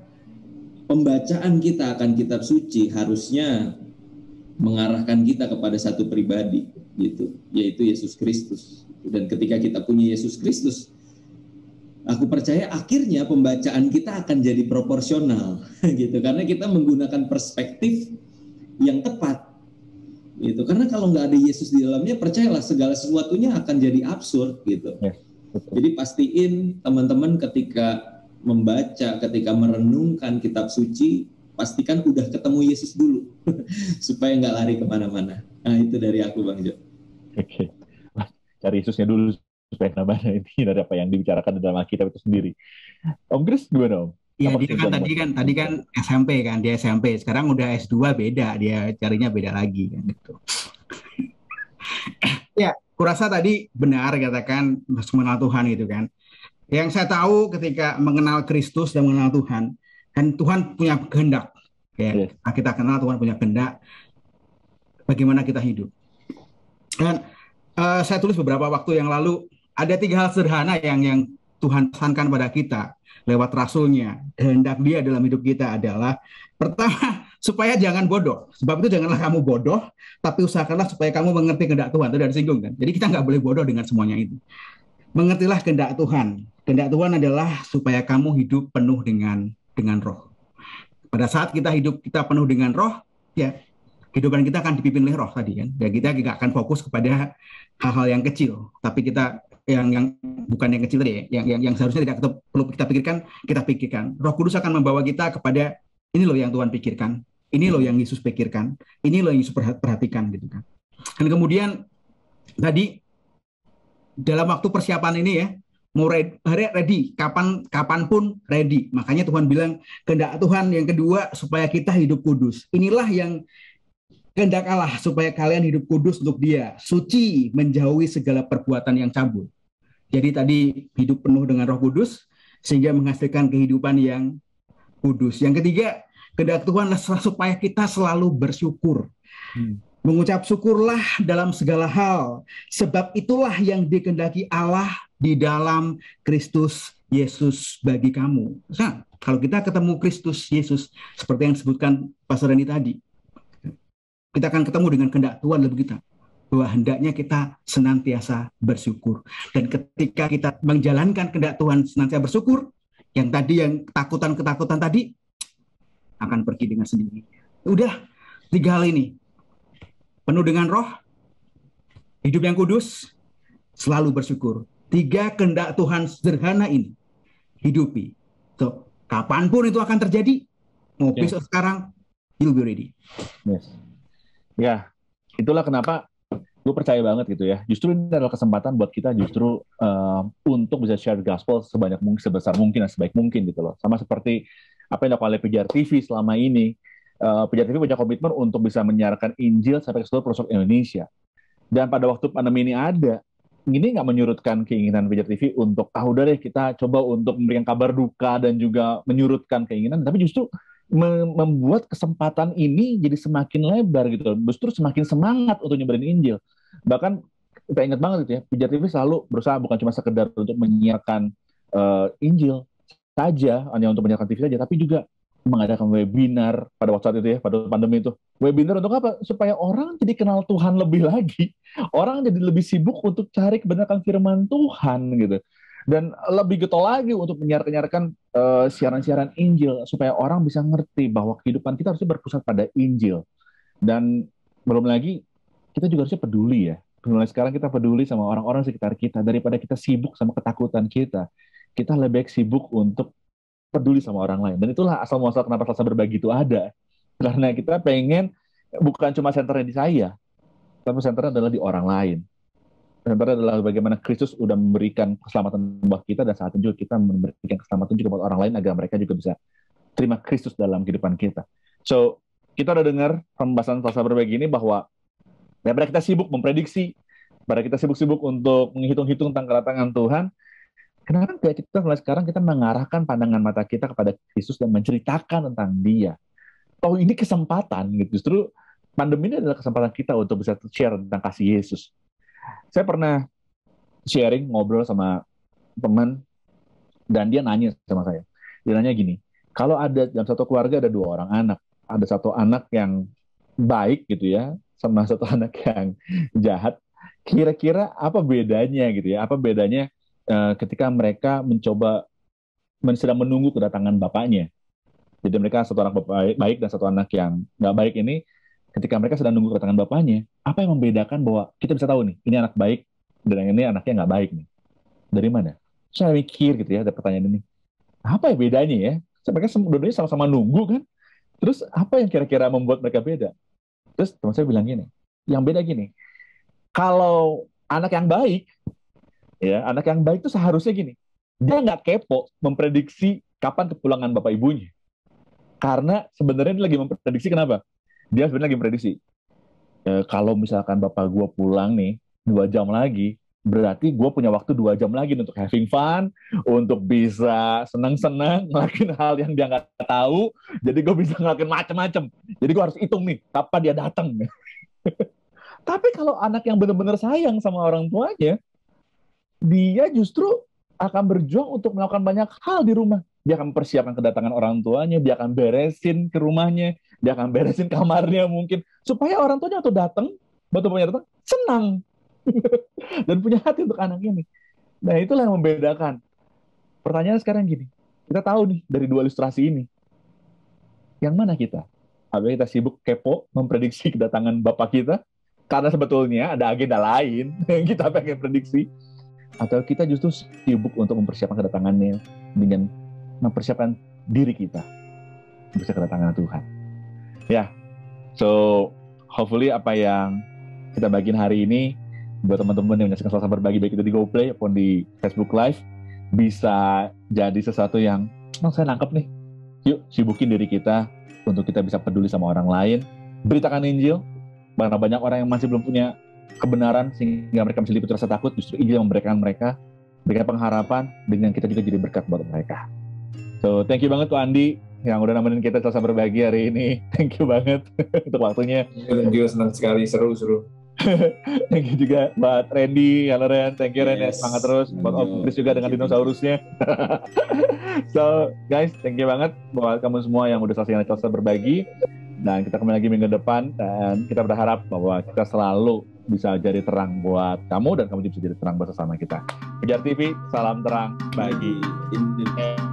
pembacaan kita akan kitab suci harusnya mengarahkan kita kepada satu pribadi gitu, yaitu Yesus Kristus. Dan ketika kita punya Yesus Kristus, aku percaya akhirnya pembacaan kita akan jadi proporsional gitu, karena kita menggunakan perspektif yang tepat gitu. Karena kalau nggak ada Yesus di dalamnya, percayalah segala sesuatunya akan jadi absurd gitu. Jadi pastiin teman-teman ketika membaca, ketika merenungkan kitab suci, pastikan udah ketemu Yesus dulu supaya nggak lari kemana-mana. Nah itu dari aku Bang Jo. Oke. Cari Yesusnya dulu supaya kemana-mana ini dari apa yang dibicarakan di dalam Alkitab itu sendiri. Om Chris gimana Om? Iya, Apa dia kan kesimpulannya, Mas? tadi kan SMP kan, dia SMP. Sekarang udah S2 beda, dia carinya beda lagi kan gitu. Ya, kurasa tadi benar katakan harus mengenal Tuhan gitu kan. Yang saya tahu ketika mengenal Kristus dan mengenal Tuhan, kan Tuhan punya kehendak. Ya, Yes. kita kenal Tuhan punya kehendak bagaimana kita hidup. Dan saya tulis beberapa waktu yang lalu ada 3 hal sederhana yang Tuhan pesankan pada kita lewat rasulnya. Kehendak dia dalam hidup kita adalah pertama supaya jangan bodoh. Sebab itu janganlah kamu bodoh, tapi usahakanlah supaya kamu mengerti kehendak Tuhan. Itu dari singgung kan. Jadi kita nggak boleh bodoh dengan semuanya itu. Mengertilah kehendak Tuhan. Kehendak Tuhan adalah supaya kamu hidup penuh dengan Roh. Pada saat kita hidup kita penuh dengan Roh, ya kehidupan kita akan dipimpin oleh Roh tadi kan. Ya kita tidak akan fokus kepada hal-hal yang kecil, tapi kita yang bukan yang kecil tadi ya, yang seharusnya tidak perlu kita pikirkan. Roh Kudus akan membawa kita kepada ini loh yang Tuhan pikirkan, ini loh yang Yesus pikirkan, ini loh yang Yesus perhatikan gitu kan. Dan kemudian tadi dalam waktu persiapan ini ya, mau ready, kapanpun ready. Makanya Tuhan bilang kehendak Tuhan yang kedua supaya kita hidup kudus. Inilah yang kehendak Allah supaya kalian hidup kudus untuk Dia, suci, menjauhi segala perbuatan yang cabul. Jadi tadi hidup penuh dengan Roh Kudus sehingga menghasilkan kehidupan yang kudus. Yang ketiga, kehendak Tuhan supaya kita selalu bersyukur. Mengucap syukurlah dalam segala hal, sebab itulah yang dikehendaki Allah di dalam Kristus Yesus bagi kamu. Nah, kalau kita ketemu Kristus Yesus, seperti yang disebutkan Pastor Reni tadi, kita akan ketemu dengan kehendak Tuhan dalam kita, bahwa hendaknya kita senantiasa bersyukur. Dan ketika kita menjalankan kehendak Tuhan senantiasa bersyukur, yang tadi yang ketakutan tadi akan pergi dengan sendirinya. Udah 3 hal ini. Penuh dengan Roh, hidup yang kudus, selalu bersyukur. 3 kehendak Tuhan sederhana ini hidupi. So, kapanpun itu akan terjadi, mau besok sekarang, you'll be ready. Yes. Ya, itulah kenapa gue percaya banget gitu ya. Justru ini adalah kesempatan buat kita justru untuk bisa share gospel sebanyak mungkin, sebesar mungkin, dan sebaik mungkin gitu loh. Sama seperti apa yang dilakukan oleh PJR TV selama ini. PJR TV punya komitmen untuk bisa menyiarkan Injil sampai ke seluruh pelosok Indonesia. Dan pada waktu pandemi ini ada, ini nggak menyurutkan keinginan PJR TV untuk, udah deh kita coba untuk memberikan kabar duka dan juga menyurutkan keinginan, tapi justru membuat kesempatan ini jadi semakin lebar gitu, justru semakin semangat untuk nyebarin Injil. Bahkan kita ingat banget gitu ya, PJR TV selalu berusaha bukan cuma sekedar untuk menyiarkan Injil saja, hanya untuk menyiarkan TV saja, tapi juga mengadakan webinar pada waktu saat itu ya, pada pandemi itu. Webinar untuk apa? Supaya orang jadi kenal Tuhan lebih lagi. Orang jadi lebih sibuk untuk cari kebenaran firman Tuhan gitu. Dan lebih getol lagi untuk menyiarkan siaran-siaran Injil supaya orang bisa ngerti bahwa kehidupan kita harusnya berpusat pada Injil. Dan belum lagi kita juga harusnya peduli ya. Mulai sekarang kita peduli sama orang-orang sekitar kita daripada kita sibuk sama ketakutan kita. Kita lebih baik sibuk untuk peduli sama orang lain. Dan itulah asal muasal kenapa Selasa Berbagi itu ada. Karena kita pengen bukan cuma senternya di saya, tapi senternya adalah di orang lain. Senternya adalah bagaimana Kristus udah memberikan keselamatan buat kita, dan saat itu juga kita memberikan keselamatan juga buat orang lain agar mereka juga bisa terima Kristus dalam kehidupan kita. So, kita udah dengar pembahasan Selasa Berbagi ini bahwa daripada kita sibuk memprediksi, daripada kita sibuk-sibuk untuk menghitung-hitung tentang kedatangan Tuhan, kenapa enggak kita mulai sekarang kita mengarahkan pandangan mata kita kepada Kristus dan menceritakan tentang Dia. Toh ini kesempatan gitu. Justru pandemi ini adalah kesempatan kita untuk bisa share tentang kasih Yesus. Saya pernah sharing, ngobrol sama teman, dan dia nanya sama saya. Dia nanya gini, kalau ada dalam satu keluarga ada 2 orang anak, ada satu anak yang baik gitu ya, sama satu anak yang jahat, kira-kira apa bedanya gitu ya? Apa bedanya ketika mereka mencoba sedang menunggu kedatangan bapaknya. Jadi mereka satu anak baik dan satu anak yang nggak baik ini, ketika mereka sedang menunggu kedatangan bapaknya, apa yang membedakan bahwa kita bisa tahu nih, ini anak baik dan yang ini anaknya nggak baik nih? Dari mana? Saya mikir gitu ya, ada pertanyaan ini. Apa ya bedanya ya? Mereka dua-duanya sama-sama nunggu kan? Terus apa yang kira-kira membuat mereka beda? Terus teman saya bilang gini, yang beda gini, kalau anak yang baik, ya, anak yang baik itu seharusnya gini, dia nggak kepo memprediksi kapan kepulangan bapak ibunya. Karena sebenarnya dia lagi memprediksi kenapa? Dia sebenarnya lagi memprediksi. Kalau misalkan bapak gue pulang nih 2 jam lagi, berarti gue punya waktu 2 jam lagi untuk having fun, untuk bisa senang-senang, ngelakuin hal yang dia nggak tahu, jadi gue bisa ngelakuin macam-macam. Jadi gue harus hitung nih, kapan dia datang. Tapi kalau anak yang benar-benar sayang sama orang tuanya, dia justru akan berjuang untuk melakukan banyak hal di rumah. Dia akan mempersiapkan kedatangan orang tuanya, dia akan beresin ke rumahnya, dia akan beresin kamarnya mungkin, supaya orang tuanya waktu datang, senang. Dan punya hati untuk anak ini. Nah, itulah yang membedakan. Pertanyaan sekarang gini, kita tahu nih dari 2 ilustrasi ini, yang mana kita? Apakah kita sibuk kepo memprediksi kedatangan bapak kita, karena sebetulnya ada agenda lain yang kita pengen prediksi, atau kita justru sibuk untuk mempersiapkan kedatangannya dengan mempersiapkan diri kita mempersiapkan kedatangan Tuhan. Ya, so hopefully apa yang kita bagiin hari ini buat teman-teman yang menyaksikan Selasa Berbagi, baik itu di GoPlay maupun di Facebook Live, bisa jadi sesuatu yang saya nangkep nih. Yuk sibukin diri kita untuk kita bisa peduli sama orang lain, beritakan Injil, karena banyak orang yang masih belum punya kebenaran sehingga mereka masih diliputi rasa takut. Justru Injil memberikan mereka pengharapan, dengan kita juga jadi berkat buat mereka. So thank you banget tuh Andi yang udah nemenin kita Selasa Berbagi hari ini. Thank you banget untuk waktunya. Thank you, senang sekali, seru. Thank you juga buat Randy. Halo Ren, thank you Ren, ya, semangat terus. Buat Om Chris juga dengan dinosaurusnya. So guys, thank you banget buat kamu semua yang udah selesai Selasa Berbagi. Dan kita kembali lagi minggu depan, dan kita berharap bahwa kita selalu bisa jadi terang buat kamu, dan kamu juga bisa jadi terang buat sesama kita. Kejar TV, salam terang bagi Indonesia.